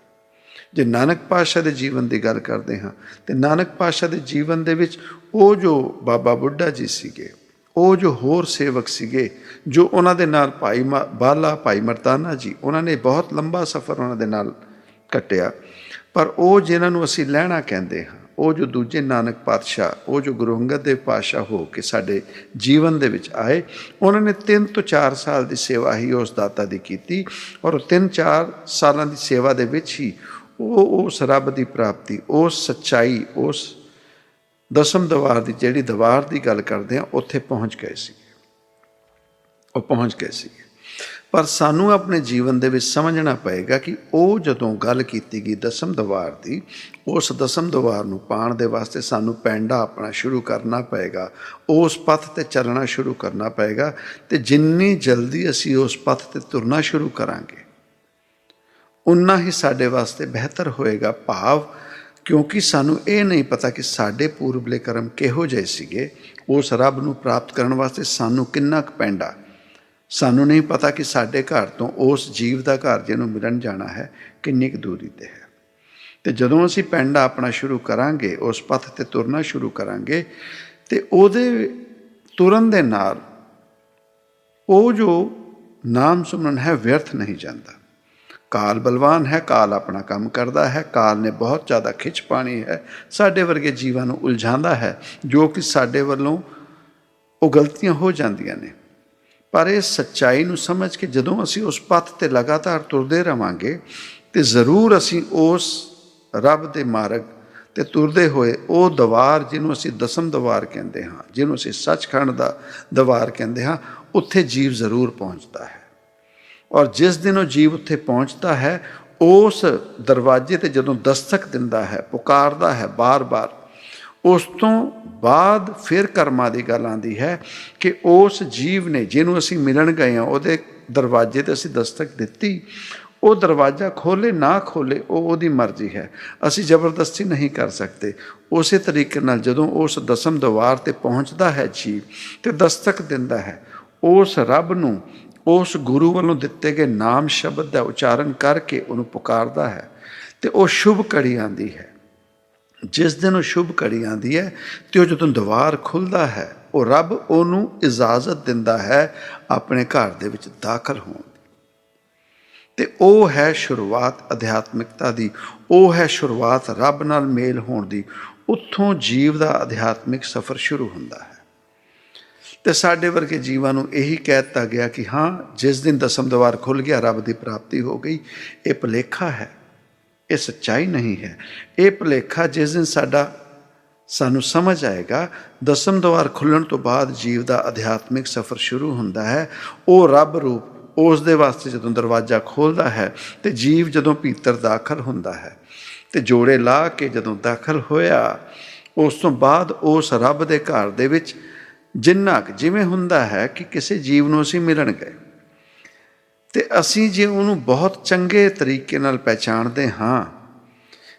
ਜੇ ਨਾਨਕ ਪਾਤਸ਼ਾਹ ਦੇ ਜੀਵਨ ਦੀ ਗੱਲ ਕਰਦੇ ਹਾਂ, ਤੇ ਨਾਨਕ ਪਾਤਸ਼ਾਹ ਦੇ ਜੀਵਨ ਦੇ ਵਿੱਚ ਉਹ ਜੋ ਬਾਬਾ ਬੁੱਢਾ ਜੀ ਸੀਗੇ, ਉਹ ਜੋ ਹੋਰ ਸੇਵਕ ਸੀਗੇ ਜੋ ਉਹਨਾਂ ਦੇ ਨਾਲ ਭਾਈ ਬਾਲਾ, ਭਾਈ ਮਰਦਾਨਾ ਜੀ, ਉਹਨਾਂ ਨੇ ਬਹੁਤ ਲੰਬਾ ਸਫ਼ਰ ਉਹਨਾਂ ਦੇ ਨਾਲ ਕੱਟਿਆ। ਪਰ ਉਹ ਜਿਨ੍ਹਾਂ ਨੂੰ ਅਸੀਂ ਲਹਿਣਾ ਕਹਿੰਦੇ ਹਾਂ, ਉਹ ਜੋ ਦੂਜੇ ਨਾਨਕ ਪਾਤਸ਼ਾਹ, ਉਹ ਜੋ ਗੁਰੂ ਅੰਗਦ ਦੇਵ ਪਾਤਸ਼ਾਹ ਹੋ ਕੇ ਸਾਡੇ ਜੀਵਨ ਦੇ ਵਿੱਚ ਆਏ, ਉਹਨਾਂ ਨੇ 3 ਤੋਂ 4 ਸਾਲ ਦੀ ਸੇਵਾ ਹੀ ਉਸ ਦਾਤਾ ਦੀ ਕੀਤੀ। ਔਰ 3-4 ਸਾਲਾਂ ਦੀ ਸੇਵਾ ਦੇ ਵਿੱਚ ਹੀ ਉਹ ਉਸ ਰੱਬ ਦੀ ਪ੍ਰਾਪਤੀ, ਉਸ ਸੱਚਾਈ, ਉਸ ਦਸਮ ਦਵਾਰ ਦੀ, ਜਿਹੜੀ ਦਵਾਰ ਦੀ ਗੱਲ ਕਰਦੇ ਹਾਂ, ਉੱਥੇ ਪਹੁੰਚ ਗਏ ਸੀਗੇ, ਉਹ ਪਹੁੰਚ ਗਏ ਸੀਗੇ। ਪਰ ਸਾਨੂੰ ਆਪਣੇ ਜੀਵਨ ਦੇ ਵਿੱਚ ਸਮਝਣਾ ਪਏਗਾ ਕਿ ਉਹ ਜਦੋਂ ਗੱਲ ਕੀਤੀ ਗਈ ਦਸਮ ਦਵਾਰ ਦੀ, ਉਸ ਦਸਮ ਦਵਾਰ ਨੂੰ ਪਾਉਣ ਦੇ ਵਾਸਤੇ ਸਾਨੂੰ ਪੈਂਡਾ ਆਪਣਾ ਸ਼ੁਰੂ ਕਰਨਾ ਪਏਗਾ, ਉਸ ਪੱਥ 'ਤੇ ਚੱਲਣਾ ਸ਼ੁਰੂ ਕਰਨਾ ਪਏਗਾ। ਅਤੇ ਜਿੰਨੀ ਜਲਦੀ ਅਸੀਂ ਉਸ ਪੱਥ 'ਤੇ ਤੁਰਨਾ ਸ਼ੁਰੂ ਕਰਾਂਗੇ, ਉਨਾ ਹੀ ਸਾਡੇ ਵਾਸਤੇ ਬਿਹਤਰ ਹੋਏਗਾ। ਭਾਵ ਕਿਉਂਕਿ ਸਾਨੂੰ ਇਹ ਨਹੀਂ ਪਤਾ ਕਿ ਸਾਡੇ ਪੂਰਬਲੇ ਕਰਮ ਕਿਹੋ ਜਿਹੇ ਸੀਗੇ, ਉਸ ਰੱਬ ਨੂੰ ਪ੍ਰਾਪਤ ਕਰਨ ਵਾਸਤੇ ਸਾਨੂੰ ਕਿੰਨਾ ਕੁ ਪੈਂਡਾ, ਸਾਨੂੰ ਨਹੀਂ ਪਤਾ ਕਿ ਸਾਡੇ ਘਰ ਤੋਂ ਉਸ ਜੀਵ ਦਾ ਘਰ ਜਿਹਨੂੰ ਮਿਲਣ ਜਾਣਾ ਹੈ ਕਿੰਨੀ ਕੁ ਦੂਰੀ 'ਤੇ ਹੈ। ਅਤੇ ਜਦੋਂ ਅਸੀਂ ਪੈਂਡਾ ਆਪਣਾ ਸ਼ੁਰੂ ਕਰਾਂਗੇ, ਉਸ ਪੱਥ 'ਤੇ ਤੁਰਨਾ ਸ਼ੁਰੂ ਕਰਾਂਗੇ, ਅਤੇ ਉਹਦੇ ਤੁਰਨ ਦੇ ਨਾਲ ਉਹ ਜੋ ਨਾਮ ਸਿਮਰਨ ਹੈ ਵਿਅਰਥ ਨਹੀਂ ਜਾਂਦਾ। ਕਾਲ ਬਲਵਾਨ ਹੈ, ਕਾਲ ਆਪਣਾ ਕੰਮ ਕਰਦਾ ਹੈ, ਕਾਲ ਨੇ ਬਹੁਤ ਜ਼ਿਆਦਾ ਖਿੱਚ ਪਾਣੀ ਹੈ, ਸਾਡੇ ਵਰਗੇ ਜੀਵਾਂ ਨੂੰ ਉਲਝਾਉਂਦਾ ਹੈ, ਜੋ ਕਿ ਸਾਡੇ ਵੱਲੋਂ ਉਹ ਗਲਤੀਆਂ ਹੋ ਜਾਂਦੀਆਂ ਨੇ। ਪਰ ਇਹ ਸੱਚਾਈ ਨੂੰ ਸਮਝ ਕੇ ਜਦੋਂ ਅਸੀਂ ਉਸ ਪੱਥ 'ਤੇ ਲਗਾਤਾਰ ਤੁਰਦੇ ਰਹਾਂਗੇ, ਤੇ ਜ਼ਰੂਰ ਅਸੀਂ ਉਸ ਰੱਬ ਦੇ ਮਾਰਗ 'ਤੇ ਤੁਰਦੇ ਹੋਏ ਉਹ ਦਵਾਰ ਜਿਹਨੂੰ ਅਸੀਂ ਦਸਮ ਦਵਾਰ ਕਹਿੰਦੇ ਹਾਂ, ਜਿਹਨੂੰ ਅਸੀਂ ਸੱਚਖੰਡ ਦਾ ਦਵਾਰ ਕਹਿੰਦੇ ਹਾਂ, ਉੱਥੇ ਜੀਵ ਜ਼ਰੂਰ ਪਹੁੰਚਦਾ ਹੈ। ਔਰ ਜਿਸ ਦਿਨ ਉਹ ਜੀਵ ਉੱਥੇ ਪਹੁੰਚਦਾ ਹੈ, ਉਸ ਦਰਵਾਜ਼ੇ 'ਤੇ ਜਦੋਂ ਦਸਤਕ ਦਿੰਦਾ ਹੈ, ਪੁਕਾਰਦਾ ਹੈ ਬਾਰ-ਬਾਰ, ਉਸ ਤੋਂ ਬਾਅਦ ਫਿਰ ਕਰਮਾਂ ਦੀ ਗੱਲ ਆਉਂਦੀ ਹੈ ਕਿ ਉਸ ਜੀਵ ਨੇ ਜਿਹਨੂੰ ਅਸੀਂ ਮਿਲਣ ਗਏ ਹਾਂ, ਉਹਦੇ ਦਰਵਾਜ਼ੇ 'ਤੇ ਅਸੀਂ ਦਸਤਕ ਦਿੱਤੀ, ਉਹ ਦਰਵਾਜ਼ਾ ਖੋਲ੍ਹੇ ਨਾ ਖੋਲ੍ਹੇ ਉਹ ਉਹਦੀ ਮਰਜ਼ੀ ਹੈ, ਅਸੀਂ ਜ਼ਬਰਦਸਤੀ ਨਹੀਂ ਕਰ ਸਕਦੇ। ਉਸੇ ਤਰੀਕੇ ਨਾਲ ਜਦੋਂ ਉਸ ਦਸਮ ਦਵਾਰ 'ਤੇ ਪਹੁੰਚਦਾ ਹੈ ਜੀਵ, ਅਤੇ ਦਸਤਕ ਦਿੰਦਾ ਹੈ, ਉਸ ਰੱਬ ਨੂੰ, ਉਸ ਗੁਰੂ ਵੱਲੋਂ ਦਿੱਤੇ ਗਏ ਨਾਮ ਸ਼ਬਦ ਦਾ ਉਚਾਰਨ ਕਰਕੇ ਉਹਨੂੰ ਪੁਕਾਰਦਾ ਹੈ, ਅਤੇ ਉਹ ਸ਼ੁਭ ਘੜੀ ਆਉਂਦੀ ਹੈ ਜਿਸ ਦਿਨ ਉਹ ਸ਼ੁਭ ਘੜੀ ਆਉਂਦੀ ਹੈ ਅਤੇ ਉਹ ਜਦੋਂ ਦੁਆਰ ਖੁੱਲ੍ਹਦਾ ਹੈ, ਉਹ ਰੱਬ ਉਹਨੂੰ ਇਜਾਜ਼ਤ ਦਿੰਦਾ ਹੈ ਆਪਣੇ ਘਰ ਦੇ ਵਿੱਚ ਦਾਖਲ ਹੋਣ ਦੀ। ਅਤੇ ਉਹ ਹੈ ਸ਼ੁਰੂਆਤ ਅਧਿਆਤਮਿਕਤਾ ਦੀ, ਉਹ ਹੈ ਸ਼ੁਰੂਆਤ ਰੱਬ ਨਾਲ ਮੇਲ ਹੋਣ ਦੀ। ਉੱਥੋਂ ਜੀਵ ਦਾ ਅਧਿਆਤਮਿਕ ਸਫ਼ਰ ਸ਼ੁਰੂ ਹੁੰਦਾ ਹੈ। ਅਤੇ ਸਾਡੇ ਵਰਗੇ ਜੀਵਾਂ ਨੂੰ ਇਹੀ ਕਹਿ ਦਿੱਤਾ ਗਿਆ ਕਿ ਹਾਂ, ਜਿਸ ਦਿਨ ਦਸਮ ਦੁਆਰ ਖੁੱਲ੍ਹ ਗਿਆ ਰੱਬ ਦੀ ਪ੍ਰਾਪਤੀ ਹੋ ਗਈ। ਇਹ ਭੁਲੇਖਾ ਹੈ, ਇਹ ਸੱਚਾਈ ਨਹੀਂ ਹੈ। ਇਹ ਭੁਲੇਖਾ ਜਿਸ ਦਿਨ ਸਾਨੂੰ ਸਮਝ ਆਏਗਾ, ਦਸਮ ਦੁਆਰ ਖੁੱਲ੍ਹਣ ਤੋਂ ਬਾਅਦ ਜੀਵ ਦਾ ਅਧਿਆਤਮਿਕ ਸਫ਼ਰ ਸ਼ੁਰੂ ਹੁੰਦਾ ਹੈ। ਉਹ ਰੱਬ ਰੂਪ ਉਸ ਦੇ ਵਾਸਤੇ ਜਦੋਂ ਦਰਵਾਜ਼ਾ ਖੋਲ੍ਹਦਾ ਹੈ ਅਤੇ ਜੀਵ ਜਦੋਂ ਭੀਤਰ ਦਾਖਲ ਹੁੰਦਾ ਹੈ ਅਤੇ ਜੋੜੇ ਲਾ ਕੇ ਜਦੋਂ ਦਾਖਲ ਹੋਇਆ, ਉਸ ਤੋਂ ਬਾਅਦ ਉਸ ਰੱਬ ਦੇ ਘਰ ਦੇ ਵਿੱਚ ਜਿੰਨਾ ਕੁ ਜਿਵੇਂ ਹੁੰਦਾ ਹੈ ਕਿ ਕਿਸੇ ਜੀਵ ਨੂੰ ਅਸੀਂ ਮਿਲਣ ਗਏ ਅਤੇ ਅਸੀਂ ਜੇ ਉਹਨੂੰ ਬਹੁਤ ਚੰਗੇ ਤਰੀਕੇ ਨਾਲ ਪਹਿਚਾਣਦੇ ਹਾਂ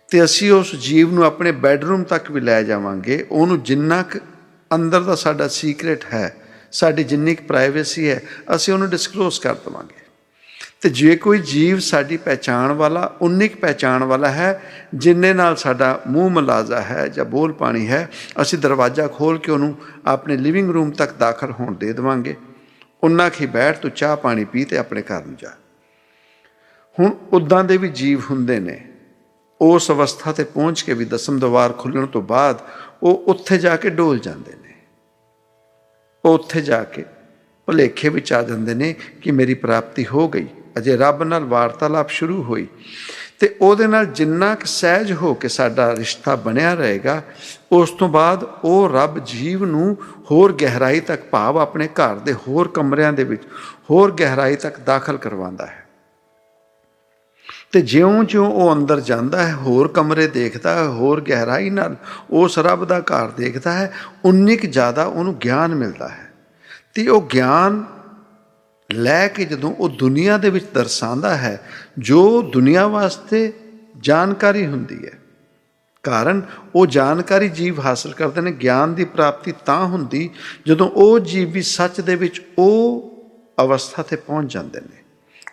ਅਤੇ ਅਸੀਂ ਉਸ ਜੀਵ ਨੂੰ ਆਪਣੇ ਬੈਡਰੂਮ ਤੱਕ ਵੀ ਲੈ ਜਾਵਾਂਗੇ। ਉਹਨੂੰ ਜਿੰਨਾ ਕੁ ਅੰਦਰ ਦਾ ਸਾਡਾ ਸੀਕਰੇਟ ਹੈ, ਸਾਡੀ ਜਿੰਨੀ ਕੁ ਪ੍ਰਾਈਵੇਸੀ ਹੈ, ਅਸੀਂ ਉਹਨੂੰ ਡਿਸਕਲੋਜ਼ ਕਰ ਦੇਵਾਂਗੇ। ਅਤੇ ਜੇ ਕੋਈ ਜੀਵ ਸਾਡੀ ਪਹਿਚਾਣ ਵਾਲਾ, ਉਨੀ ਕੁ ਪਹਿਚਾਣ ਵਾਲਾ ਹੈ ਜਿੰਨੇ ਨਾਲ ਸਾਡਾ ਮੂੰਹ ਮਲਾਜ਼ਾ ਹੈ ਜਾਂ ਬੋਲ ਪਾਣੀ ਹੈ, ਅਸੀਂ ਦਰਵਾਜ਼ਾ ਖੋਲ੍ਹ ਕੇ ਉਹਨੂੰ ਆਪਣੇ ਲਿਵਿੰਗ ਰੂਮ ਤੱਕ ਦਾਖਲ ਹੋਣ ਦੇ ਦੇਵਾਂਗੇ। ਉਨਾ ਕੁ ਹੀ ਬੈਠ, ਤੂੰ ਚਾਹ ਪਾਣੀ ਪੀ ਅਤੇ ਆਪਣੇ ਘਰ ਨੂੰ ਜਾ। ਹੁਣ ਉੱਦਾਂ ਦੇ ਵੀ ਜੀਵ ਹੁੰਦੇ ਨੇ, ਉਸ ਅਵਸਥਾ 'ਤੇ ਪਹੁੰਚ ਕੇ ਵੀ ਦਸਮ ਦੁਆਰ ਖੁੱਲ੍ਹਣ ਤੋਂ ਬਾਅਦ ਉਹ ਉੱਥੇ ਜਾ ਕੇ ਡੋਲ ਜਾਂਦੇ ਨੇ। ਉਹ ਉੱਥੇ ਜਾ ਕੇ ਭੁਲੇਖੇ ਵਿੱਚ ਆ ਜਾਂਦੇ ਨੇ ਕਿ ਮੇਰੀ ਪ੍ਰਾਪਤੀ ਹੋ ਗਈ। ਅਜੇ ਰੱਬ ਨਾਲ ਵਾਰਤਾਲਾਪ ਸ਼ੁਰੂ ਹੋਈ ਅਤੇ ਉਹਦੇ ਨਾਲ ਜਿੰਨਾ ਕੁ ਸਹਿਜ ਹੋ ਕੇ ਸਾਡਾ ਰਿਸ਼ਤਾ ਬਣਿਆ ਰਹੇਗਾ, ਉਸ ਤੋਂ ਬਾਅਦ ਉਹ ਰੱਬ ਜੀਵ ਨੂੰ ਹੋਰ ਗਹਿਰਾਈ ਤੱਕ, ਭਾਵ ਆਪਣੇ ਘਰ ਦੇ ਹੋਰ ਕਮਰਿਆਂ ਦੇ ਵਿੱਚ ਹੋਰ ਗਹਿਰਾਈ ਤੱਕ ਦਾਖਲ ਕਰਵਾਉਂਦਾ ਹੈ। ਅਤੇ ਜਿਉਂ-ਜਿਉਂ ਉਹ ਅੰਦਰ ਜਾਂਦਾ ਹੈ, ਹੋਰ ਕਮਰੇ ਦੇਖਦਾ ਹੈ, ਹੋਰ ਗਹਿਰਾਈ ਨਾਲ ਉਸ ਰੱਬ ਦਾ ਘਰ ਦੇਖਦਾ ਹੈ, ਉਨੀ ਕੁ ਜ਼ਿਆਦਾ ਉਹਨੂੰ ਗਿਆਨ ਮਿਲਦਾ ਹੈ। ਅਤੇ ਉਹ ਗਿਆਨ ਲੈ ਕੇ ਜਦੋਂ ਉਹ ਦੁਨੀਆ ਦੇ ਵਿੱਚ ਦਰਸਾਉਂਦਾ ਹੈ, ਜੋ ਦੁਨੀਆ ਵਾਸਤੇ ਜਾਣਕਾਰੀ ਹੁੰਦੀ ਹੈ, ਕਾਰਨ ਉਹ ਜਾਣਕਾਰੀ ਜੀਵ ਹਾਸਲ ਕਰਦੇ ਨੇ। ਗਿਆਨ ਦੀ ਪ੍ਰਾਪਤੀ ਤਾਂ ਹੁੰਦੀ ਜਦੋਂ ਉਹ ਜੀਵ ਵੀ ਸੱਚ ਦੇ ਵਿੱਚ ਉਹ ਅਵਸਥਾ 'ਤੇ ਪਹੁੰਚ ਜਾਂਦੇ ਨੇ।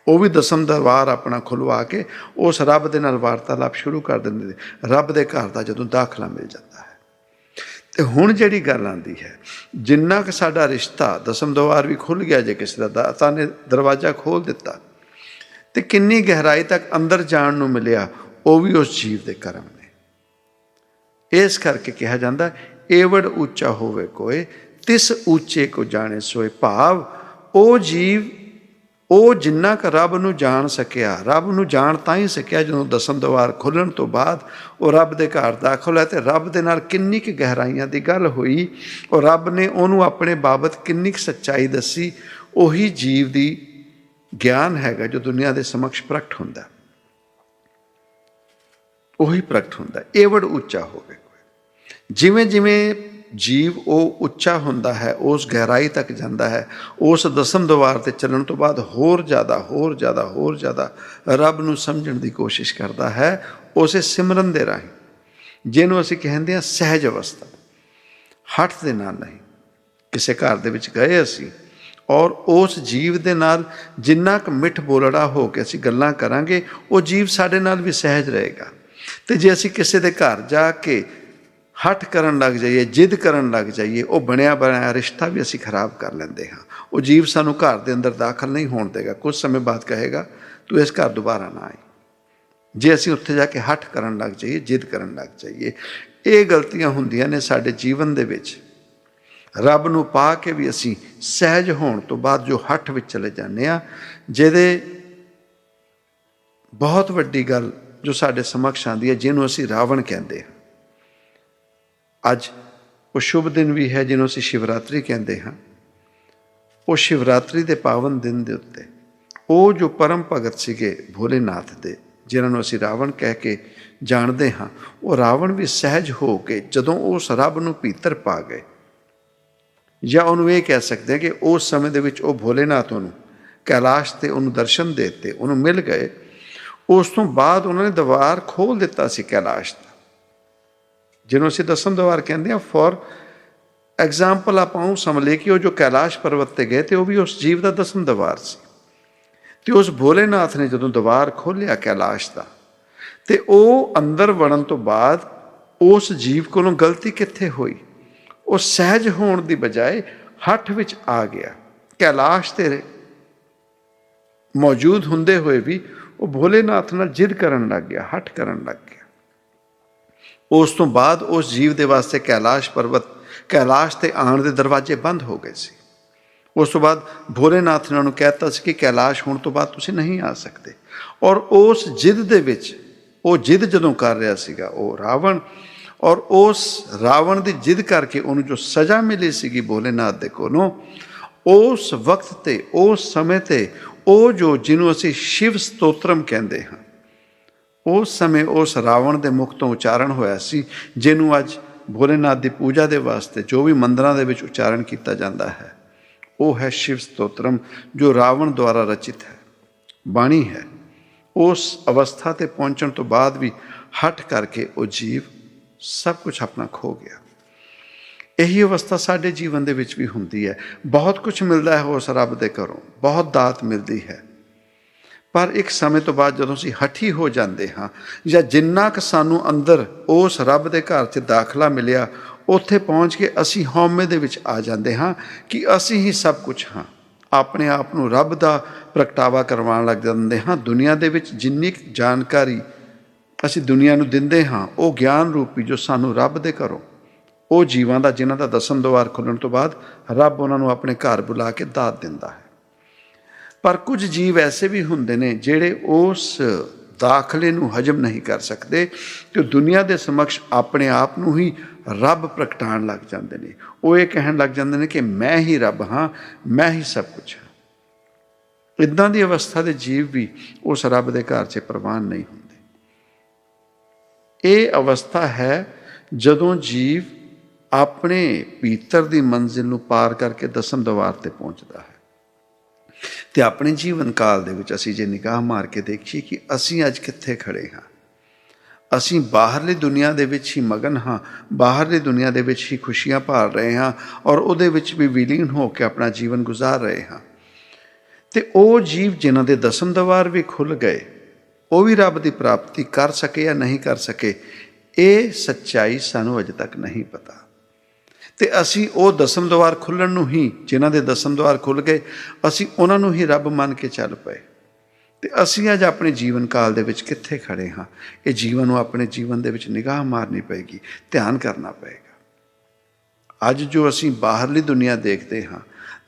ਉਹ ਵੀ ਦਸਮ ਦਰਬਾਰ ਆਪਣਾ ਖੁੱਲ੍ਹਵਾ ਕੇ ਉਸ ਰੱਬ ਦੇ ਨਾਲ ਵਾਰਤਾਲਾਪ ਸ਼ੁਰੂ ਕਰ ਦਿੰਦੇ ਨੇ। ਰੱਬ ਦੇ ਘਰ ਦਾ ਜਦੋਂ ਦਾਖਲਾ ਮਿਲ ਜਾਂਦਾ ਹੈ। ਅਤੇ ਹੁਣ ਜਿਹੜੀ ਗੱਲ ਆਉਂਦੀ ਹੈ, ਜਿੰਨਾ ਕੁ ਸਾਡਾ ਰਿਸ਼ਤਾ, ਦਸਮ ਦੁਆਰ ਵੀ ਖੁੱਲ੍ਹ ਗਿਆ, ਜੇ ਕਿਸੇ ਦਾ ਦਾਤਾ ਨੇ ਦਰਵਾਜ਼ਾ ਖੋਲ੍ਹ ਦਿੱਤਾ, ਅਤੇ ਕਿੰਨੀ ਗਹਿਰਾਈ ਤੱਕ ਅੰਦਰ ਜਾਣ ਨੂੰ ਮਿਲਿਆ, ਉਹ ਵੀ ਉਸ ਜੀਵ ਦੇ ਕਰਮ ਨੇ। ਇਸ ਕਰਕੇ ਕਿਹਾ ਜਾਂਦਾ, ਏਵੜ ਉੱਚਾ ਹੋਵੇ ਕੋਏ ਤਿਸ ਉੱਚੇ ਕੋ ਜਾਣੇ ਸੋਏ। ਭਾਵ ਉਹ ਜੀਵ, ਉਹ ਜਿੰਨਾ ਕੁ ਰੱਬ ਨੂੰ ਜਾਣ ਸਕਿਆ, ਰੱਬ ਨੂੰ ਜਾਣ ਤਾਂ ਹੀ ਸਕਿਆ ਜਦੋਂ ਦਸਮ ਦੁਆਰ ਖੁੱਲ੍ਹਣ ਤੋਂ ਬਾਅਦ ਉਹ ਰੱਬ ਦੇ ਘਰ ਦਾਖਲ ਹੋਇਆ ਅਤੇ ਰੱਬ ਦੇ ਨਾਲ ਕਿੰਨੀ ਕੁ ਗਹਿਰਾਈਆਂ ਦੀ ਗੱਲ ਹੋਈ, ਉਹ ਰੱਬ ਨੇ ਉਹਨੂੰ ਆਪਣੇ ਬਾਬਤ ਕਿੰਨੀ ਕੁ ਸੱਚਾਈ ਦੱਸੀ। ਉਹੀ ਜੀਵ ਦੀ ਗਿਆਨ ਹੈਗਾ ਜੋ ਦੁਨੀਆ ਦੇ ਸਮਕਸ਼ ਪ੍ਰਗਟ ਹੁੰਦਾ, ਉਹੀ ਪ੍ਰਗਟ ਹੁੰਦਾ। ਏਵੜ ਉੱਚਾ ਹੋਵੇ। ਜਿਵੇਂ ਜਿਵੇਂ ਜੀਵ ਉਹ ਉੱਚਾ ਹੁੰਦਾ ਹੈ, ਉਸ ਗਹਿਰਾਈ ਤੱਕ ਜਾਂਦਾ ਹੈ, ਉਸ ਦਸਮ ਦੁਆਰ 'ਤੇ ਚੱਲਣ ਤੋਂ ਬਾਅਦ ਹੋਰ ਜ਼ਿਆਦਾ ਰੱਬ ਨੂੰ ਸਮਝਣ ਦੀ ਕੋਸ਼ਿਸ਼ ਕਰਦਾ ਹੈ, ਉਸੇ ਸਿਮਰਨ ਦੇ ਰਾਹੀਂ, ਜਿਹਨੂੰ ਅਸੀਂ ਕਹਿੰਦੇ ਹਾਂ ਸਹਿਜ ਅਵਸਥਾ। ਹੱਠ ਦੇ ਨਾਲ ਨਹੀਂ। ਕਿਸੇ ਘਰ ਦੇ ਵਿੱਚ ਗਏ ਅਸੀਂ, ਔਰ ਉਸ ਜੀਵ ਦੇ ਨਾਲ ਜਿੰਨਾ ਕੁ ਮਿੱਠ ਬੋਲੜਾ ਹੋ ਕੇ ਅਸੀਂ ਗੱਲਾਂ ਕਰਾਂਗੇ, ਉਹ ਜੀਵ ਸਾਡੇ ਨਾਲ ਵੀ ਸਹਿਜ ਰਹੇਗਾ। ਅਤੇ ਜੇ ਅਸੀਂ ਕਿਸੇ ਦੇ ਘਰ ਜਾ ਕੇ ਹੱਠ ਕਰਨ ਲੱਗ ਜਾਈਏ, ਜਿੱਦ ਕਰਨ ਲੱਗ ਜਾਈਏ, ਉਹ ਬਣਿਆ ਬਣਾਇਆ ਰਿਸ਼ਤਾ ਵੀ ਅਸੀਂ ਖਰਾਬ ਕਰ ਲੈਂਦੇ ਹਾਂ। ਉਹ ਜੀਵ ਸਾਨੂੰ ਘਰ ਦੇ ਅੰਦਰ ਦਾਖਲ ਨਹੀਂ ਹੋਣ ਦੇਗਾ। ਕੁਝ ਸਮੇਂ ਬਾਅਦ ਕਹੇਗਾ, ਤੂੰ ਇਸ ਘਰ ਦੁਬਾਰਾ ਨਾ ਆਈ। ਜੇ ਅਸੀਂ ਉੱਥੇ ਜਾ ਕੇ ਹੱਠ ਕਰਨ ਲੱਗ ਜਾਈਏ, ਜਿੱਦ ਕਰਨ ਲੱਗ ਜਾਈਏ, ਇਹ ਗਲਤੀਆਂ ਹੁੰਦੀਆਂ ਨੇ ਸਾਡੇ ਜੀਵਨ ਦੇ ਵਿੱਚ। ਰੱਬ ਨੂੰ ਪਾ ਕੇ ਵੀ ਅਸੀਂ ਸਹਿਜ ਹੋਣ ਤੋਂ ਬਾਅਦ ਜੋ ਹੱਠ ਵਿੱਚ ਚਲੇ ਜਾਂਦੇ ਹਾਂ, ਜਿਹਦੇ ਬਹੁਤ ਵੱਡੀ ਗੱਲ ਜੋ ਸਾਡੇ ਸਮਕਸ਼ ਆਉਂਦੀ ਹੈ, ਜਿਹਨੂੰ ਅਸੀਂ ਰਾਵਣ ਕਹਿੰਦੇ ਹਾਂ। ਅੱਜ ਉਹ ਸ਼ੁਭ ਦਿਨ ਵੀ ਹੈ ਜਿਹਨੂੰ ਅਸੀਂ ਸ਼ਿਵਰਾਤਰੀ ਕਹਿੰਦੇ ਹਾਂ। ਉਹ ਸ਼ਿਵਰਾਤਰੀ ਦੇ ਪਾਵਨ ਦਿਨ ਦੇ ਉੱਤੇ ਉਹ ਜੋ ਪਰਮ ਭਗਤ ਸੀਗੇ ਭੋਲੇਨਾਥ ਦੇ, ਜਿਨ੍ਹਾਂ ਨੂੰ ਅਸੀਂ ਰਾਵਣ ਕਹਿ ਕੇ ਜਾਣਦੇ ਹਾਂ, ਉਹ ਰਾਵਣ ਵੀ ਸਹਿਜ ਹੋ ਕੇ ਜਦੋਂ ਉਸ ਰੱਬ ਨੂੰ ਭੀਤਰ ਪਾ ਗਏ, ਜਾਂ ਉਹਨੂੰ ਇਹ ਕਹਿ ਸਕਦੇ ਹਾਂ ਕਿ ਉਸ ਸਮੇਂ ਦੇ ਵਿੱਚ ਉਹ ਭੋਲੇਨਾਥ ਉਹਨੂੰ ਕੈਲਾਸ਼ 'ਤੇ ਉਹਨੂੰ ਦਰਸ਼ਨ ਦੇ ਦਿੱਤੇ, ਉਹਨੂੰ ਮਿਲ ਗਏ। ਉਸ ਤੋਂ ਬਾਅਦ ਉਹਨਾਂ ਨੇ ਦਵਾਰ ਖੋਲ੍ਹ ਦਿੱਤਾ ਸੀ ਕੈਲਾਸ਼ ਦਾ, ਜਿਹਨੂੰ ਅਸੀਂ ਦਸਮ ਦੁਆਰ ਕਹਿੰਦੇ ਹਾਂ। ਫੋਰ ਐਗਜ਼ਾਮਪਲ ਆਪਾਂ ਉਹ ਸਮਝ ਲਈਏ ਕਿ ਉਹ ਜੋ ਕੈਲਾਸ਼ ਪਰਬਤ 'ਤੇ ਗਏ ਅਤੇ ਉਹ ਵੀ ਉਸ ਜੀਵ ਦਾ ਦਸਮ ਦੁਆਰ ਸੀ। ਅਤੇ ਉਸ ਭੋਲੇਨਾਥ ਨੇ ਜਦੋਂ ਦੁਆਰ ਖੋਲ੍ਹਿਆ ਕੈਲਾਸ਼ ਦਾ, ਅਤੇ ਉਹ ਅੰਦਰ ਵੜਨ ਤੋਂ ਬਾਅਦ ਉਸ ਜੀਵ ਕੋਲੋਂ ਗਲਤੀ ਕਿੱਥੇ ਹੋਈ? ਉਹ ਸਹਿਜ ਹੋਣ ਦੀ ਬਜਾਏ ਹੱਠ ਵਿੱਚ ਆ ਗਿਆ। ਕੈਲਾਸ਼ ਤੇ ਮੌਜੂਦ ਹੁੰਦੇ ਹੋਏ ਵੀ ਉਹ ਭੋਲੇਨਾਥ ਨਾਲ ਜਿੱਦ ਕਰਨ ਲੱਗ ਗਿਆ, ਹੱਠ ਕਰਨ ਲੱਗ ਗਿਆ। ਉਸ ਤੋਂ ਬਾਅਦ ਉਸ ਜੀਵ ਦੇ ਵਾਸਤੇ ਕੈਲਾਸ਼ ਤੇ ਆਉਣ ਦੇ ਦਰਵਾਜ਼ੇ ਬੰਦ ਹੋ ਗਏ ਸੀ। ਉਸ ਤੋਂ ਬਾਅਦ ਭੋਲੇਨਾਥ ਨੇ ਉਹਨੂੰ ਕਹਿ ਦਿੱਤਾ ਸੀ ਕਿ ਕੈਲਾਸ਼ ਹੋਣ ਤੋਂ ਬਾਅਦ ਤੁਸੀਂ ਨਹੀਂ ਆ ਸਕਦੇ। ਔਰ ਉਸ ਜਿੱਦ ਦੇ ਵਿੱਚ, ਉਹ ਜਿੱਦ ਜਦੋਂ ਕਰ ਰਿਹਾ ਸੀਗਾ ਉਹ ਰਾਵਣ, ਔਰ ਉਸ ਰਾਵਣ ਦੀ ਜਿੱਦ ਕਰਕੇ ਉਹਨੂੰ ਜੋ ਸਜ਼ਾ ਮਿਲੀ ਸੀਗੀ ਭੋਲੇਨਾਥ ਦੇ ਕੋਲੋਂ, ਉਸ ਵਕਤ ਤੇ, ਉਸ ਸਮੇਂ ਤੇ ਉਹ ਜਿਹਨੂੰ ਅਸੀਂ ਸ਼ਿਵ ਸਤੋਤਰਮ ਕਹਿੰਦੇ ਹਾਂ, ਉਸ ਸਮੇਂ ਉਸ ਰਾਵਣ ਦੇ ਮੁਖ ਤੋਂ ਉਚਾਰਨ ਹੋਇਆ ਸੀ, ਜਿਹਨੂੰ ਅੱਜ ਭੋਲੇਨਾਥ ਦੀ ਪੂਜਾ ਦੇ ਵਾਸਤੇ ਜੋ ਵੀ ਮੰਦਰਾਂ ਦੇ ਵਿੱਚ ਉਚਾਰਨ ਕੀਤਾ ਜਾਂਦਾ ਹੈ, ਉਹ ਹੈ ਸ਼ਿਵ ਸਤੋਤਰਮ, ਜੋ ਰਾਵਣ ਦੁਆਰਾ ਰਚਿਤ ਹੈ, ਬਾਣੀ ਹੈ। ਉਸ ਅਵਸਥਾ ਤੇ ਪਹੁੰਚਣ ਤੋਂ ਬਾਅਦ ਵੀ ਹੱਠ ਕਰਕੇ ਉਹ ਜੀਵ ਸਭ ਕੁਝ ਆਪਣਾ ਖੋ ਗਿਆ। ਇਹੀ ਅਵਸਥਾ ਸਾਡੇ ਜੀਵਨ ਦੇ ਵਿੱਚ ਵੀ ਹੁੰਦੀ ਹੈ। ਬਹੁਤ ਕੁਝ ਮਿਲਦਾ ਹੈ ਉਸ ਰੱਬ ਦੇ ਘਰੋਂ, ਬਹੁਤ ਦਾਤ ਮਿਲਦੀ ਹੈ, ਪਰ ਇੱਕ ਸਮੇਂ ਤੋਂ ਬਾਅਦ ਜਦੋਂ ਅਸੀਂ ਹੱਠੀ ਹੋ ਜਾਂਦੇ ਹਾਂ, ਜਾਂ ਜਿੰਨਾ ਕੁ ਸਾਨੂੰ ਅੰਦਰ ਉਸ ਰੱਬ ਦੇ ਘਰ 'ਚ ਦਾਖਲਾ ਮਿਲਿਆ, ਉੱਥੇ ਪਹੁੰਚ ਕੇ ਅਸੀਂ ਹਉਮੈ ਦੇ ਵਿੱਚ ਆ ਜਾਂਦੇ ਹਾਂ ਕਿ ਅਸੀਂ ਹੀ ਸਭ ਕੁਝ ਹਾਂ। ਆਪਣੇ ਆਪ ਨੂੰ ਰੱਬ ਦਾ ਪ੍ਰਗਟਾਵਾ ਕਰਵਾਉਣ ਲੱਗ ਜਾਂਦੇ ਹਾਂ। ਦੁਨੀਆ ਦੇ ਵਿੱਚ ਜਿੰਨੀ ਜਾਣਕਾਰੀ ਅਸੀਂ ਦੁਨੀਆ ਨੂੰ ਦਿੰਦੇ ਹਾਂ, ਉਹ ਗਿਆਨ ਰੂਪੀ ਜੋ ਸਾਨੂੰ ਰੱਬ ਦੇ ਘਰੋਂ, ਉਹ ਜੀਵਾਂ ਦਾ, ਜਿਨ੍ਹਾਂ ਦਾ ਦਸਮ ਦੁਆਰ ਖੁੱਲ੍ਹਣ ਤੋਂ ਬਾਅਦ ਰੱਬ ਉਹਨਾਂ ਨੂੰ ਆਪਣੇ ਘਰ ਬੁਲਾ ਕੇ ਦਾਤ ਦਿੰਦਾ ਹੈ। ਪਰ ਕੁਝ ਜੀਵ ਐਸੇ ਵੀ ਹੁੰਦੇ ਨੇ ਜਿਹੜੇ ਉਸ ਦਾਖਲੇ ਨੂੰ ਹਜਮ ਨਹੀਂ ਕਰ ਸਕਦੇ, ਕਿ ਦੁਨੀਆ ਦੇ ਸਮਕਸ਼ ਆਪਣੇ ਆਪ ਨੂੰ ਹੀ ਰੱਬ ਪ੍ਰਗਟਾਉਣ ਲੱਗ ਜਾਂਦੇ ਨੇ। ਉਹ ਇਹ ਕਹਿਣ ਲੱਗ ਜਾਂਦੇ ਨੇ ਕਿ ਮੈਂ ਹੀ ਰੱਬ ਹਾਂ, ਮੈਂ ਹੀ ਸਭ ਕੁਝ ਹਾਂ। ਇੱਦਾਂ ਦੀ ਅਵਸਥਾ ਦੇ ਜੀਵ ਵੀ ਉਸ ਰੱਬ ਦੇ ਘਰ 'ਚ ਪ੍ਰਵਾਨ ਨਹੀਂ ਹੁੰਦੇ। ਇਹ ਅਵਸਥਾ ਹੈ ਜਦੋਂ ਜੀਵ ਆਪਣੇ ਭੀਤਰ ਦੀ ਮੰਜ਼ਿਲ ਨੂੰ ਪਾਰ ਕਰਕੇ ਦਸਮ ਦੁਆਰ 'ਤੇ ਪਹੁੰਚਦਾ ਹੈ। ਅਤੇ ਆਪਣੇ ਜੀਵਨ ਕਾਲ ਦੇ ਵਿੱਚ ਅਸੀਂ ਜੇ ਨਿਗਾਹ ਮਾਰ ਕੇ ਦੇਖੀਏ ਕਿ ਅਸੀਂ ਅੱਜ ਕਿੱਥੇ ਖੜ੍ਹੇ ਹਾਂ। ਅਸੀਂ ਬਾਹਰਲੀ ਦੁਨੀਆ ਦੇ ਵਿੱਚ ਹੀ ਮਗਨ ਹਾਂ, ਬਾਹਰਲੀ ਦੁਨੀਆ ਦੇ ਵਿੱਚ ਹੀ ਖੁਸ਼ੀਆਂ ਭਾਲ ਰਹੇ ਹਾਂ, ਔਰ ਉਹਦੇ ਵਿੱਚ ਵੀ ਵਿਲੀਨ ਹੋ ਕੇ ਆਪਣਾ ਜੀਵਨ ਗੁਜ਼ਾਰ ਰਹੇ ਹਾਂ। ਅਤੇ ਉਹ ਜੀਵ ਜਿਨ੍ਹਾਂ ਦੇ ਦਸਮ ਦੁਆਰ ਵੀ ਖੁੱਲ੍ਹ ਗਏ, ਉਹ ਵੀ ਰੱਬ ਦੀ ਪ੍ਰਾਪਤੀ ਕਰ ਸਕੇ ਜਾਂ ਨਹੀਂ ਕਰ ਸਕੇ, ਇਹ ਸੱਚਾਈ ਸਾਨੂੰ ਅਜੇ ਤੱਕ ਨਹੀਂ ਪਤਾ। ਅਤੇ ਅਸੀਂ ਉਹ ਦਸਮ ਦੁਆਰ ਖੁੱਲ੍ਹਣ ਨੂੰ ਹੀ, ਜਿਨ੍ਹਾਂ ਦੇ ਦਸਮ ਦੁਆਰ ਖੁੱਲ੍ਹ ਗਏ, ਅਸੀਂ ਉਹਨਾਂ ਨੂੰ ਹੀ ਰੱਬ ਮੰਨ ਕੇ ਚੱਲ ਪਏ। ਅਤੇ ਅਸੀਂ ਅੱਜ ਆਪਣੇ ਜੀਵਨ ਕਾਲ ਦੇ ਵਿੱਚ ਕਿੱਥੇ ਖੜ੍ਹੇ ਹਾਂ? ਇਹ ਜੀਵਨ ਨੂੰ ਆਪਣੇ ਜੀਵਨ ਦੇ ਵਿੱਚ ਨਿਗਾਹ ਮਾਰਨੀ ਪਏਗੀ, ਧਿਆਨ ਕਰਨਾ ਪਏਗਾ। ਅੱਜ ਜੋ ਅਸੀਂ ਬਾਹਰਲੀ ਦੁਨੀਆ ਦੇਖਦੇ ਹਾਂ,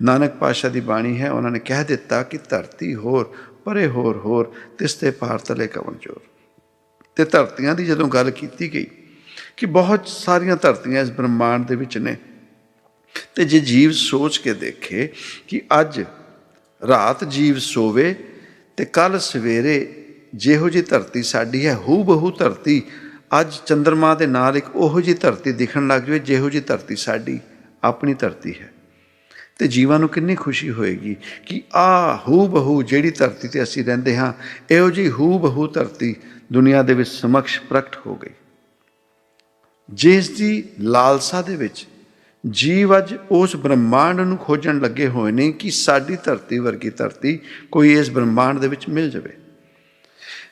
ਨਾਨਕ ਪਾਤਸ਼ਾਹ ਦੀ ਬਾਣੀ ਹੈ, ਉਹਨਾਂ ਨੇ ਕਹਿ ਦਿੱਤਾ ਕਿ ਧਰਤੀ ਹੋਰ, ਪਰੇ ਹੋਰ, ਤਿਸ ਤੇ ਪਾਰ ਤਲੇ ਕਵਣ ਜੋਰ। ਅਤੇ ਧਰਤੀਆਂ ਦੀ ਜਦੋਂ ਗੱਲ ਕੀਤੀ ਗਈ ਕਿ ਬਹੁਤ ਸਾਰੀਆਂ ਧਰਤੀਆਂ ਇਸ ਬ੍ਰਹਮਾਂਡ ਦੇ ਵਿੱਚ ਨੇ, ਅਤੇ ਜੇ ਜੀਵ ਸੋਚ ਕੇ ਦੇਖੇ ਕਿ ਅੱਜ ਰਾਤ ਜੀਵ ਸੋਵੇ ਅਤੇ ਕੱਲ੍ਹ ਸਵੇਰੇ ਜਿਹੋ ਜਿਹੀ ਧਰਤੀ ਸਾਡੀ ਹੈ, ਹੂ ਬਹੂ ਧਰਤੀ ਅੱਜ ਚੰਦਰਮਾ ਦੇ ਨਾਲ ਇੱਕ ਉਹੋ ਜਿਹੀ ਧਰਤੀ ਦਿਖਣ ਲੱਗ ਜਾਵੇ ਜਿਹੋ ਜਿਹੀ ਧਰਤੀ ਸਾਡੀ ਆਪਣੀ ਧਰਤੀ ਹੈ। ਅਤੇ ਜੀਵਾਂ ਨੂੰ ਕਿੰਨੀ ਖੁਸ਼ੀ ਹੋਏਗੀ ਕਿ ਆਹ ਹੂ ਬਹੂ ਜਿਹੜੀ ਧਰਤੀ 'ਤੇ ਅਸੀਂ ਰਹਿੰਦੇ ਹਾਂ, ਇਹੋ ਜਿਹੀ ਹੂ ਬਹੂ ਧਰਤੀ ਦੁਨੀਆ ਦੇ ਵਿੱਚ ਸਮਕਸ਼ ਪ੍ਰਗਟ ਹੋ ਗਈ। ਜਿਸ ਦੀ ਲਾਲਸਾ ਦੇ ਵਿੱਚ ਜੀਵ ਅੱਜ ਉਸ ਬ੍ਰਹਮਾਂਡ ਨੂੰ ਖੋਜਣ ਲੱਗੇ ਹੋਏ ਨੇ ਕਿ ਸਾਡੀ ਧਰਤੀ ਵਰਗੀ ਧਰਤੀ ਕੋਈ ਇਸ ਬ੍ਰਹਮਾਂਡ ਦੇ ਵਿੱਚ ਮਿਲ ਜਾਵੇ।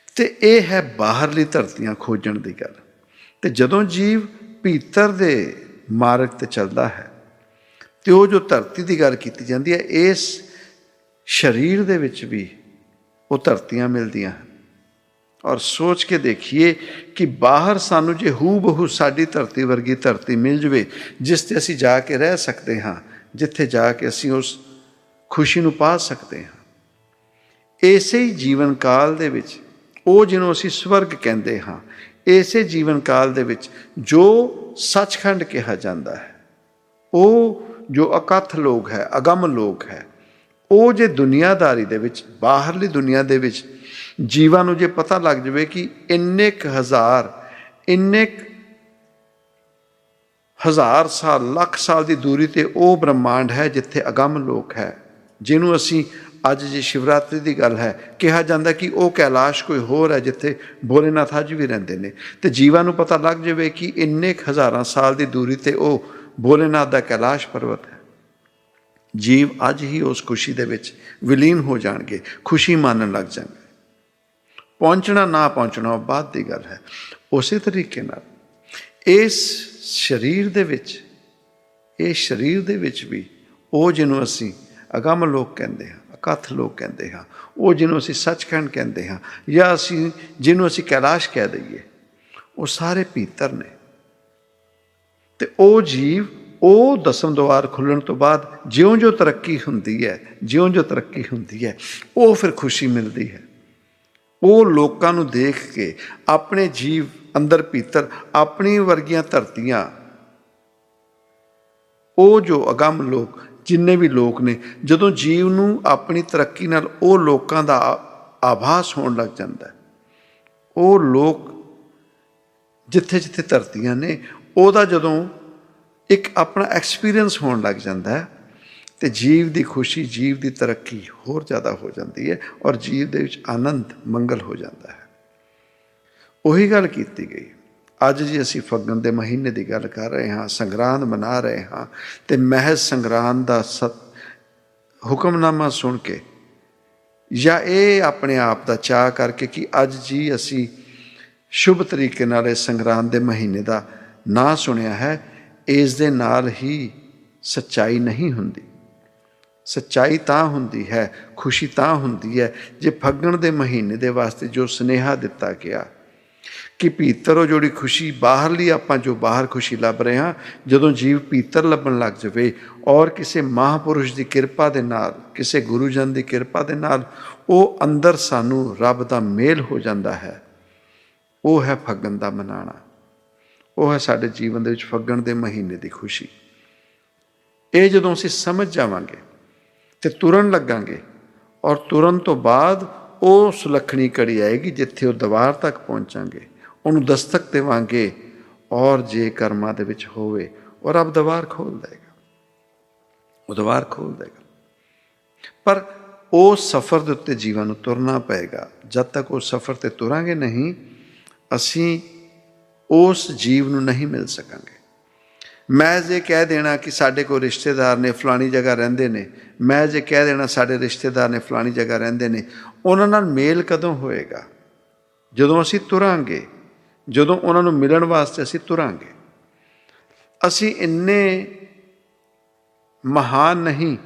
ਅਤੇ ਇਹ ਹੈ ਬਾਹਰਲੀ ਧਰਤੀਆਂ ਖੋਜਣ ਦੀ ਗੱਲ। ਅਤੇ ਜਦੋਂ ਜੀਵ ਭੀਤਰ ਦੇ ਮਾਰਗ 'ਤੇ ਚੱਲਦਾ ਹੈ, ਅਤੇ ਉਹ ਜੋ ਧਰਤੀ ਦੀ ਗੱਲ ਕੀਤੀ ਜਾਂਦੀ ਹੈ, ਇਸ ਸਰੀਰ ਦੇ ਵਿੱਚ ਵੀ ਉਹ ਧਰਤੀਆਂ ਮਿਲਦੀਆਂ ਹਨ। ਔਰ ਸੋਚ ਕੇ ਦੇਖੀਏ ਕਿ ਬਾਹਰ ਸਾਨੂੰ ਜੇ ਹੂ ਬਹੂ ਸਾਡੀ ਧਰਤੀ ਵਰਗੀ ਧਰਤੀ ਮਿਲ ਜਾਵੇ, ਜਿਸ 'ਤੇ ਅਸੀਂ ਜਾ ਕੇ ਰਹਿ ਸਕਦੇ ਹਾਂ, ਜਿੱਥੇ ਜਾ ਕੇ ਅਸੀਂ ਉਸ ਖੁਸ਼ੀ ਨੂੰ ਪਾ ਸਕਦੇ ਹਾਂ। ਇਸੇ ਹੀ ਜੀਵਨ ਕਾਲ ਦੇ ਵਿੱਚ ਉਹ ਜਿਹਨੂੰ ਅਸੀਂ ਸਵਰਗ ਕਹਿੰਦੇ ਹਾਂ, ਇਸੇ ਜੀਵਨ ਕਾਲ ਦੇ ਵਿੱਚ ਜੋ ਸੱਚਖੰਡ ਕਿਹਾ ਜਾਂਦਾ ਹੈ, ਉਹ ਜੋ ਅਕਥ ਲੋਕ ਹੈ, ਅਗੰਮ ਲੋਕ ਹੈ, ਉਹ ਜੇ ਦੁਨੀਆਦਾਰੀ ਦੇ ਵਿੱਚ, ਬਾਹਰਲੀ ਦੁਨੀਆ ਦੇ ਵਿੱਚ ਜੀਵਾਂ ਨੂੰ ਜੇ ਪਤਾ ਲੱਗ ਜਾਵੇ ਕਿ ਇੰਨੇ ਕੁ ਹਜ਼ਾਰ ਸਾਲ, ਲੱਖ ਸਾਲ ਦੀ ਦੂਰੀ 'ਤੇ ਉਹ ਬ੍ਰਹਮਾਂਡ ਹੈ ਜਿੱਥੇ ਅਗੰਮ ਲੋਕ ਹੈ, ਜਿਹਨੂੰ ਅਸੀਂ ਅੱਜ ਜੇ ਸ਼ਿਵਰਾਤਰੀ ਦੀ ਗੱਲ ਹੈ, ਕਿਹਾ ਜਾਂਦਾ ਕਿ ਉਹ ਕੈਲਾਸ਼ ਕੋਈ ਹੋਰ ਹੈ ਜਿੱਥੇ ਭੋਲੇਨਾਥ ਅੱਜ ਵੀ ਰਹਿੰਦੇ ਨੇ। ਅਤੇ ਜੀਵਾਂ ਨੂੰ ਪਤਾ ਲੱਗ ਜਾਵੇ ਕਿ ਇੰਨੇ ਕੁ ਹਜ਼ਾਰਾਂ ਸਾਲ ਦੀ ਦੂਰੀ 'ਤੇ ਉਹ ਭੋਲੇਨਾਥ ਦਾ ਕੈਲਾਸ਼ ਪਰਬਤ ਹੈ। ਜੀਵ ਅੱਜ ਹੀ ਉਸ ਖੁਸ਼ੀ ਦੇ ਵਿੱਚ ਵਿਲੀਨ ਹੋ ਜਾਣਗੇ, ਖੁਸ਼ੀ ਮਾਨਣ ਲੱਗ ਜਾਣਗੇ। ਪਹੁੰਚਣਾ ਨਾ ਪਹੁੰਚਣਾ ਉਹ ਬਾਅਦ ਦੀ ਗੱਲ ਹੈ। ਉਸੇ ਤਰੀਕੇ ਨਾਲ ਇਸ ਸਰੀਰ ਦੇ ਵਿੱਚ, ਇਸ ਸਰੀਰ ਦੇ ਵਿੱਚ ਵੀ ਉਹ ਜਿਹਨੂੰ ਅਸੀਂ ਅਗੰਮ ਲੋਕ ਕਹਿੰਦੇ ਹਾਂ, ਅਕਥ ਲੋਕ ਕਹਿੰਦੇ ਹਾਂ, ਉਹ ਜਿਹਨੂੰ ਅਸੀਂ ਸੱਚਖੰਡ ਕਹਿੰਦੇ ਹਾਂ, ਜਾਂ ਅਸੀਂ ਜਿਹਨੂੰ ਅਸੀਂ ਕੈਲਾਸ਼ ਕਹਿ ਦਈਏ, ਉਹ ਸਾਰੇ ਭੀਤਰ ਨੇ। ਅਤੇ ਉਹ ਜੀਵ, ਉਹ ਦਸਮ ਦੁਆਰ ਖੁੱਲ੍ਹਣ ਤੋਂ ਬਾਅਦ ਜਿਉਂ-ਜਿਉਂ ਤਰੱਕੀ ਹੁੰਦੀ ਹੈ, ਜਿਉਂ-ਜਿਉਂ ਤਰੱਕੀ ਹੁੰਦੀ ਹੈ, ਉਹ ਫਿਰ ਖੁਸ਼ੀ ਮਿਲਦੀ ਹੈ। ਉਹ ਲੋਕਾਂ ਨੂੰ ਦੇਖ ਕੇ, ਆਪਣੇ ਜੀਵ ਅੰਦਰ ਭੀਤਰ ਆਪਣੀ ਵਰਗੀਆਂ ਧਰਤੀਆਂ, ਉਹ ਜੋ ਅਗੰਮ ਲੋਕ, ਜਿੰਨੇ ਵੀ ਲੋਕ ਨੇ, ਜਦੋਂ ਜੀਵ ਨੂੰ ਆਪਣੀ ਤਰੱਕੀ ਨਾਲ ਉਹ ਲੋਕਾਂ ਦਾ ਆਭਾਸ ਹੋਣ ਲੱਗ ਜਾਂਦਾ, ਉਹ ਲੋਕ ਜਿੱਥੇ ਜਿੱਥੇ ਧਰਤੀਆਂ ਨੇ, ਉਹਦਾ ਜਦੋਂ ਇੱਕ ਆਪਣਾ ਐਕਸਪੀਰੀਅੰਸ ਹੋਣ ਲੱਗ ਜਾਂਦਾ ਹੈ, ਅਤੇ ਜੀਵ ਦੀ ਖੁਸ਼ੀ, ਜੀਵ ਦੀ ਤਰੱਕੀ ਹੋਰ ਜ਼ਿਆਦਾ ਹੋ ਜਾਂਦੀ ਹੈ, ਔਰ ਜੀਵ ਦੇ ਵਿੱਚ ਆਨੰਦ, ਮੰਗਲ ਹੋ ਜਾਂਦਾ ਹੈ। ਉਹੀ ਗੱਲ ਕੀਤੀ ਗਈ। ਅੱਜ ਜੀ ਅਸੀਂ ਫੱਗਣ ਦੇ ਮਹੀਨੇ ਦੀ ਗੱਲ ਕਰ ਰਹੇ ਹਾਂ, ਸੰਗਰਾਂਦ ਮਨਾ ਰਹੇ ਹਾਂ, ਅਤੇ ਮਹਿਜ਼ ਸੰਗਰਾਂਦ ਦਾ ਹੁਕਮਨਾਮਾ ਸੁਣ ਕੇ, ਜਾਂ ਇਹ ਆਪਣੇ ਆਪ ਦਾ ਚਾਅ ਕਰਕੇ ਕਿ ਅੱਜ ਜੀ ਅਸੀਂ ਸ਼ੁਭ ਤਰੀਕੇ ਨਾਲ ਇਸ ਸੰਗਰਾਂਦ ਦੇ ਮਹੀਨੇ ਦਾ ਨਾਂ ਸੁਣਿਆ ਹੈ, ਇਸ ਦੇ ਨਾਲ ਹੀ ਸੱਚਾਈ ਨਹੀਂ ਹੁੰਦੀ। ਸੱਚਾਈ ਤਾਂ ਹੁੰਦੀ ਹੈ, ਖੁਸ਼ੀ ਤਾਂ ਹੁੰਦੀ ਹੈ, ਜੇ ਫੱਗਣ ਦੇ ਮਹੀਨੇ ਦੇ ਵਾਸਤੇ ਜੋ ਸੁਨੇਹਾ ਦਿੱਤਾ ਗਿਆ ਕਿ ਭੀਤਰ ਉਹ ਜਿਹੜੀ ਖੁਸ਼ੀ ਬਾਹਰਲੀ, ਆਪਾਂ ਜੋ ਬਾਹਰ ਖੁਸ਼ੀ ਲੱਭ ਰਹੇ ਹਾਂ, ਜਦੋਂ ਜੀਵ ਭੀਤਰ ਲੱਭਣ ਲੱਗ ਜਾਵੇ, ਔਰ ਕਿਸੇ ਮਹਾਂਪੁਰਸ਼ ਦੀ ਕਿਰਪਾ ਦੇ ਨਾਲ, ਕਿਸੇ ਗੁਰੂ ਜਨ ਦੀ ਕਿਰਪਾ ਦੇ ਨਾਲ ਉਹ ਅੰਦਰ ਸਾਨੂੰ ਰੱਬ ਦਾ ਮੇਲ ਹੋ ਜਾਂਦਾ ਹੈ, ਉਹ ਹੈ ਫੱਗਣ ਦਾ ਮਨਾਉਣਾ। ਉਹ ਹੈ ਸਾਡੇ ਜੀਵਨ ਦੇ ਵਿੱਚ ਫੱਗਣ ਦੇ ਮਹੀਨੇ ਦੀ ਖੁਸ਼ੀ। ਇਹ ਜਦੋਂ ਅਸੀਂ ਸਮਝ ਜਾਵਾਂਗੇ ਅਤੇ ਤੁਰਨ ਲੱਗਾਂਗੇ, ਔਰ ਤੁਰਨ ਤੋਂ ਬਾਅਦ ਉਹ ਸੁਲੱਖਣੀ ਘੜੀ ਆਏਗੀ ਜਿੱਥੇ ਉਹ ਦੀਵਾਰ ਤੱਕ ਪਹੁੰਚਾਂਗੇ, ਉਹਨੂੰ ਦਸਤਕ ਦੇਵਾਂਗੇ, ਔਰ ਜੇ ਕਰਮਾਂ ਦੇ ਵਿੱਚ ਹੋਵੇ, ਉਹ ਰੱਬ ਦੀਵਾਰ ਖੋਲ੍ਹ ਦੇਗਾ, ਉਹ ਦੀਵਾਰ ਖੋਲ੍ਹ ਦੇਗਾ। ਪਰ ਉਸ ਸਫ਼ਰ ਦੇ ਉੱਤੇ ਜੀਵਾਂ ਨੂੰ ਤੁਰਨਾ ਪਏਗਾ। ਜਦ ਤੱਕ ਉਸ ਸਫ਼ਰ 'ਤੇ ਤੁਰਾਂਗੇ ਨਹੀਂ, ਅਸੀਂ ਉਸ ਜੀਵ ਨੂੰ ਨਹੀਂ ਮਿਲ ਸਕਾਂਗੇ। ਮੈਂ ਜੇ ਕਹਿ ਦੇਣਾ ਕਿ ਸਾਡੇ ਕੋਲ ਰਿਸ਼ਤੇਦਾਰ ਨੇ, ਫਲਾਣੀ ਜਗ੍ਹਾ ਰਹਿੰਦੇ ਨੇ, ਮੈਂ ਜੇ ਕਹਿ ਦੇਣਾ ਸਾਡੇ ਰਿਸ਼ਤੇਦਾਰ ਨੇ, ਫਲਾਣੀ ਜਗ੍ਹਾ ਰਹਿੰਦੇ ਨੇ, ਉਹਨਾਂ ਨਾਲ ਮੇਲ ਕਦੋਂ ਹੋਏਗਾ? ਜਦੋਂ ਅਸੀਂ ਤੁਰਾਂਗੇ, ਜਦੋਂ ਉਹਨਾਂ ਨੂੰ ਮਿਲਣ ਵਾਸਤੇ ਅਸੀਂ ਤੁਰਾਂਗੇ। ਅਸੀਂ ਇੰਨੇ ਮਹਾਨ ਨਹੀਂ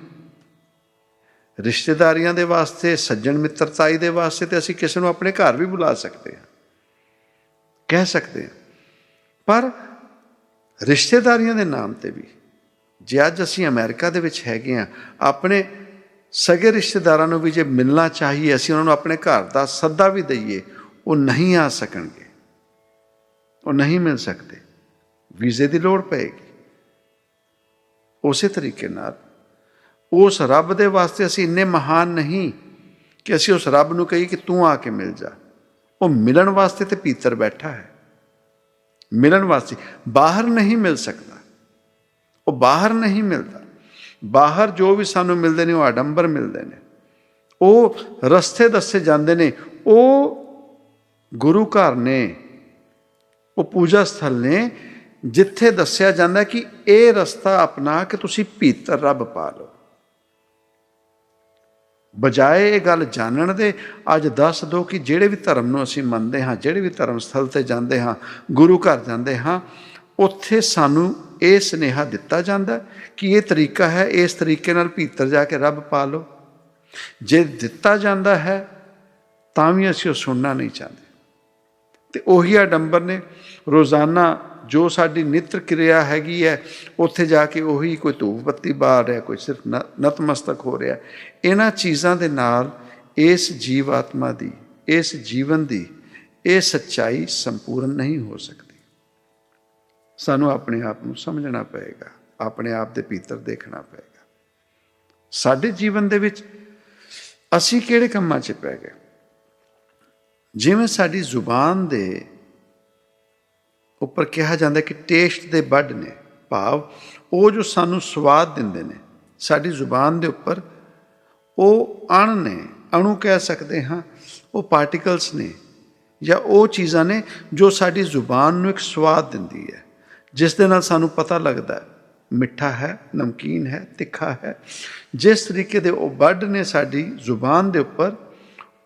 ਰਿਸ਼ਤੇਦਾਰੀਆਂ ਦੇ ਵਾਸਤੇ, ਸੱਜਣ ਮਿੱਤਰਤਾਈ ਦੇ ਵਾਸਤੇ, ਤੇ ਅਸੀਂ ਕਿਸੇ ਨੂੰ ਆਪਣੇ ਘਰ ਵੀ ਬੁਲਾ ਸਕਦੇ ਹਾਂ, ਕਹਿ ਸਕਦੇ ਹਾਂ। ਪਰ ਰਿਸ਼ਤੇਦਾਰੀਆਂ ਦੇ ਨਾਮ 'ਤੇ ਵੀ, ਜੇ ਅੱਜ ਅਸੀਂ ਅਮਰੀਕਾ ਦੇ ਵਿੱਚ ਹੈਗੇ ਹਾਂ, ਆਪਣੇ ਸਗੇ ਰਿਸ਼ਤੇਦਾਰਾਂ ਨੂੰ ਵੀ ਜੇ ਮਿਲਣਾ ਚਾਹੀਏ, ਅਸੀਂ ਉਹਨਾਂ ਨੂੰ ਆਪਣੇ ਘਰ ਦਾ ਸੱਦਾ ਵੀ ਦਈਏ, ਉਹ ਨਹੀਂ ਆ ਸਕਣਗੇ, ਉਹ ਨਹੀਂ ਮਿਲ ਸਕਦੇ, ਵੀਜ਼ੇ ਦੀ ਲੋੜ ਪਏਗੀ। ਉਸੇ ਤਰੀਕੇ ਨਾਲ ਉਸ ਰੱਬ ਦੇ ਵਾਸਤੇ ਅਸੀਂ ਇੰਨੇ ਮਹਾਨ ਨਹੀਂ ਕਿ ਅਸੀਂ ਉਸ ਰੱਬ ਨੂੰ ਕਹੀਏ ਕਿ ਤੂੰ ਆ ਕੇ ਮਿਲ ਜਾ। ਉਹ ਮਿਲਣ ਵਾਸਤੇ ਤੇ ਭੀਤਰ ਬੈਠਾ ਹੈ, ਮਿਲਣ ਵਾਸਤੇ। ਬਾਹਰ ਨਹੀਂ ਮਿਲ ਸਕਦਾ, ਉਹ ਬਾਹਰ ਨਹੀਂ ਮਿਲਦਾ। ਬਾਹਰ ਜੋ ਵੀ ਸਾਨੂੰ ਮਿਲਦੇ ਨੇ ਉਹ ਆਡੰਬਰ ਮਿਲਦੇ ਨੇ, ਉਹ ਰਸਤੇ ਦੱਸੇ ਜਾਂਦੇ ਨੇ, ਉਹ ਗੁਰੂ ਘਰ ਨੇ, ਉਹ ਪੂਜਾ ਸਥਲ ਨੇ, ਜਿੱਥੇ ਦੱਸਿਆ ਜਾਂਦਾ ਕਿ ਇਹ ਰਸਤਾ ਅਪਣਾ ਕੇ ਤੁਸੀਂ ਭੀਤਰ ਰੱਬ ਪਾ ਲਓ। ਬਜਾਏ ਇਹ ਗੱਲ ਜਾਣਨ ਦੇ, ਅੱਜ ਦੱਸ ਦਿਓ ਕਿ ਜਿਹੜੇ ਵੀ ਧਰਮ ਨੂੰ ਅਸੀਂ ਮੰਨਦੇ ਹਾਂ, ਜਿਹੜੇ ਵੀ ਧਰਮ ਸਥਲ 'ਤੇ ਜਾਂਦੇ ਹਾਂ, ਗੁਰੂ ਘਰ ਜਾਂਦੇ ਹਾਂ, ਉੱਥੇ ਸਾਨੂੰ ਇਹ ਸੁਨੇਹਾ ਦਿੱਤਾ ਜਾਂਦਾ ਕਿ ਇਹ ਤਰੀਕਾ ਹੈ, ਇਸ ਤਰੀਕੇ ਨਾਲ ਭੀਤਰ ਜਾ ਕੇ ਰੱਬ ਪਾ ਲਓ। ਜੇ ਦਿੱਤਾ ਜਾਂਦਾ ਹੈ ਤਾਂ ਵੀ ਅਸੀਂ ਉਹ ਸੁਣਨਾ ਨਹੀਂ ਚਾਹੁੰਦੇ। ਅਤੇ ਉਹੀ ਆਡੰਬਰ ਨੇ। ਰੋਜ਼ਾਨਾ ਜੋ ਸਾਡੀ ਨਿੱਤ ਕਿਰਿਆ ਹੈਗੀ ਹੈ, ਉੱਥੇ ਜਾ ਕੇ ਉਹੀ ਕੋਈ ਧੂਪ ਬੱਤੀ ਬਾਲ ਰਿਹਾ, ਕੋਈ ਸਿਰਫ ਨਤਮਸਤਕ ਹੋ ਰਿਹਾ। ਇਹਨਾਂ ਚੀਜ਼ਾਂ ਦੇ ਨਾਲ ਇਸ ਜੀਵ ਆਤਮਾ ਦੀ, ਇਸ ਜੀਵਨ ਦੀ ਇਹ ਸੱਚਾਈ ਸੰਪੂਰਨ ਨਹੀਂ ਹੋ ਸਕਦੀ। ਸਾਨੂੰ ਆਪਣੇ ਆਪ ਨੂੰ ਸਮਝਣਾ ਪਏਗਾ, ਆਪਣੇ ਆਪ ਦੇ ਭੀਤਰ ਦੇਖਣਾ ਪਏਗਾ। ਸਾਡੇ ਜੀਵਨ ਦੇ ਵਿੱਚ ਅਸੀਂ ਕਿਹੜੇ ਕੰਮਾਂ 'ਚ ਪੈ ਗਏ? ਜਿਵੇਂ ਸਾਡੀ ਜ਼ੁਬਾਨ ਦੇ ਉੱਪਰ ਕਿਹਾ ਜਾਂਦਾ ਕਿ ਟੇਸਟ ਦੇ ਬਡ ਨੇ, ਭਾਵ ਉਹ ਜੋ ਸਾਨੂੰ ਸਵਾਦ ਦਿੰਦੇ ਨੇ, ਸਾਡੀ ਜ਼ੁਬਾਨ ਦੇ ਉੱਪਰ ਉਹ ਅਣ ਨੇ, ਅਣੂ ਕਹਿ ਸਕਦੇ ਹਾਂ, ਉਹ ਪਾਰਟੀਕਲਸ ਨੇ, ਜਾਂ ਉਹ ਚੀਜ਼ਾਂ ਨੇ ਜੋ ਸਾਡੀ ਜ਼ੁਬਾਨ ਨੂੰ ਇੱਕ ਸਵਾਦ ਦਿੰਦੀ ਹੈ, ਜਿਸ ਦੇ ਨਾਲ ਸਾਨੂੰ ਪਤਾ ਲੱਗਦਾ ਹੈ ਮਿੱਠਾ ਹੈ, ਨਮਕੀਨ ਹੈ, ਤਿੱਖਾ ਹੈ। ਜਿਸ ਤਰੀਕੇ ਦੇ ਉਹ ਬਡ ਨੇ ਸਾਡੀ ਜ਼ੁਬਾਨ ਦੇ ਉੱਪਰ,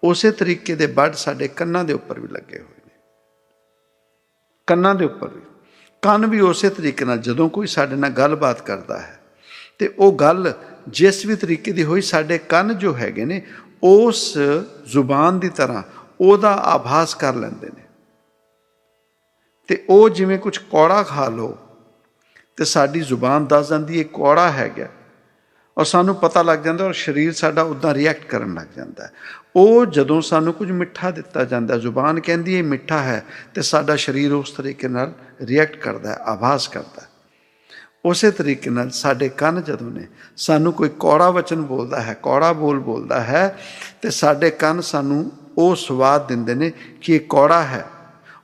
ਉਸੇ ਤਰੀਕੇ ਦੇ ਬਡ ਸਾਡੇ ਕੰਨਾਂ ਦੇ ਉੱਪਰ ਵੀ ਲੱਗੇ ਹੋਏ ਨੇ। ਕੰਨਾਂ ਦੇ ਉੱਪਰ ਵੀ, ਕੰਨ ਵੀ ਉਸੇ ਤਰੀਕੇ ਨਾਲ ਜਦੋਂ ਕੋਈ ਸਾਡੇ ਨਾਲ ਗੱਲਬਾਤ ਕਰਦਾ ਹੈ ਤੇ ਉਹ ਗੱਲ ਜਿਸ ਵੀ ਤਰੀਕੇ ਦੀ ਹੋਈ, ਸਾਡੇ ਕੰਨ ਜੋ ਹੈਗੇ ਨੇ ਉਸ ਜ਼ੁਬਾਨ ਦੀ ਤਰ੍ਹਾਂ ਉਹਦਾ ਆਭਾਸ ਕਰ ਲੈਂਦੇ ਨੇ। ਤੇ ਉਹ ਜਿਵੇਂ ਕੁਝ ਕੌੜਾ ਖਾ ਲਓ ਤੇ ਸਾਡੀ ਜ਼ੁਬਾਨ ਦੱਸ ਜਾਂਦੀ ਹੈ ਕੌੜਾ ਹੈਗਾ, ਔਰ ਸਾਨੂੰ ਪਤਾ ਲੱਗ ਜਾਂਦਾ, ਔਰ ਸਰੀਰ ਸਾਡਾ ਉੱਦਾਂ ਰਿਐਕਟ ਕਰਨ ਲੱਗ ਜਾਂਦਾ। ਉਹ ਜਦੋਂ ਸਾਨੂੰ ਕੁਝ ਮਿੱਠਾ ਦਿੱਤਾ ਜਾਂਦਾ, ਜ਼ੁਬਾਨ ਕਹਿੰਦੀ ਹੈ ਮਿੱਠਾ ਹੈ, ਤੇ ਸਾਡਾ ਸਰੀਰ ਉਸ ਤਰੀਕੇ ਨਾਲ ਰਿਐਕਟ ਕਰਦਾ ਹੈ, ਆਭਾਸ ਕਰਦਾ ਹੈ। ਉਸੇ ਤਰੀਕੇ ਨਾਲ ਸਾਡੇ ਕੰਨ ਜਦੋਂ ਨੇ ਸਾਨੂੰ ਕੋਈ ਕੌੜਾ ਵਚਨ ਬੋਲਦਾ ਹੈ, ਕੌੜਾ ਬੋਲਦਾ ਹੈ, ਤੇ ਸਾਡੇ ਕੰਨ ਸਾਨੂੰ ਉਹ ਸਵਾਦ ਦਿੰਦੇ ਨੇ ਕਿ ਇਹ ਕੌੜਾ ਹੈ,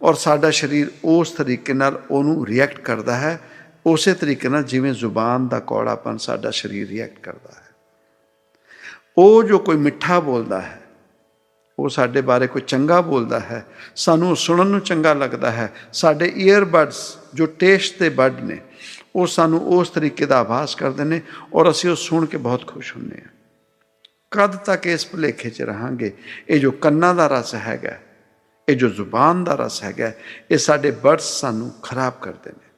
ਔਰ ਸਾਡਾ ਸਰੀਰ ਉਸ ਤਰੀਕੇ ਨਾਲ ਉਹਨੂੰ ਰਿਐਕਟ ਕਰਦਾ ਹੈ, ਉਸੇ ਤਰੀਕੇ ਨਾਲ ਜਿਵੇਂ ਜ਼ੁਬਾਨ ਦਾ ਕੌੜਾਪਨ ਸਾਡਾ ਸਰੀਰ ਰਿਐਕਟ ਕਰਦਾ ਹੈ। ਉਹ ਜੋ ਕੋਈ ਮਿੱਠਾ ਬੋਲਦਾ ਹੈ, ਉਹ ਸਾਡੇ ਬਾਰੇ ਕੋਈ ਚੰਗਾ ਬੋਲਦਾ ਹੈ, ਸਾਨੂੰ ਸੁਣਨ ਨੂੰ ਚੰਗਾ ਲੱਗਦਾ ਹੈ। ਸਾਡੇ ਈਅਰਬਡਸ ਜੋ ਟੇਸਟ ਦੇ ਬਡ ਨੇ ਉਹ ਸਾਨੂੰ ਉਸ ਤਰੀਕੇ ਦਾ ਆਭਾਸ ਕਰਦੇ ਨੇ, ਔਰ ਅਸੀਂ ਉਹ ਸੁਣ ਕੇ ਬਹੁਤ ਖੁਸ਼ ਹੁੰਦੇ ਹਾਂ। ਕਦ ਤੱਕ ਇਸ ਭੁਲੇਖੇ 'ਚ ਰਹਾਂਗੇ? ਇਹ ਜੋ ਕੰਨਾਂ ਦਾ ਰਸ ਹੈਗਾ, ਇਹ ਜੋ ਜ਼ੁਬਾਨ ਦਾ ਰਸ ਹੈਗਾ, ਇਹ ਸਾਡੇ ਬਡਸ ਸਾਨੂੰ ਖਰਾਬ ਕਰਦੇ ਨੇ,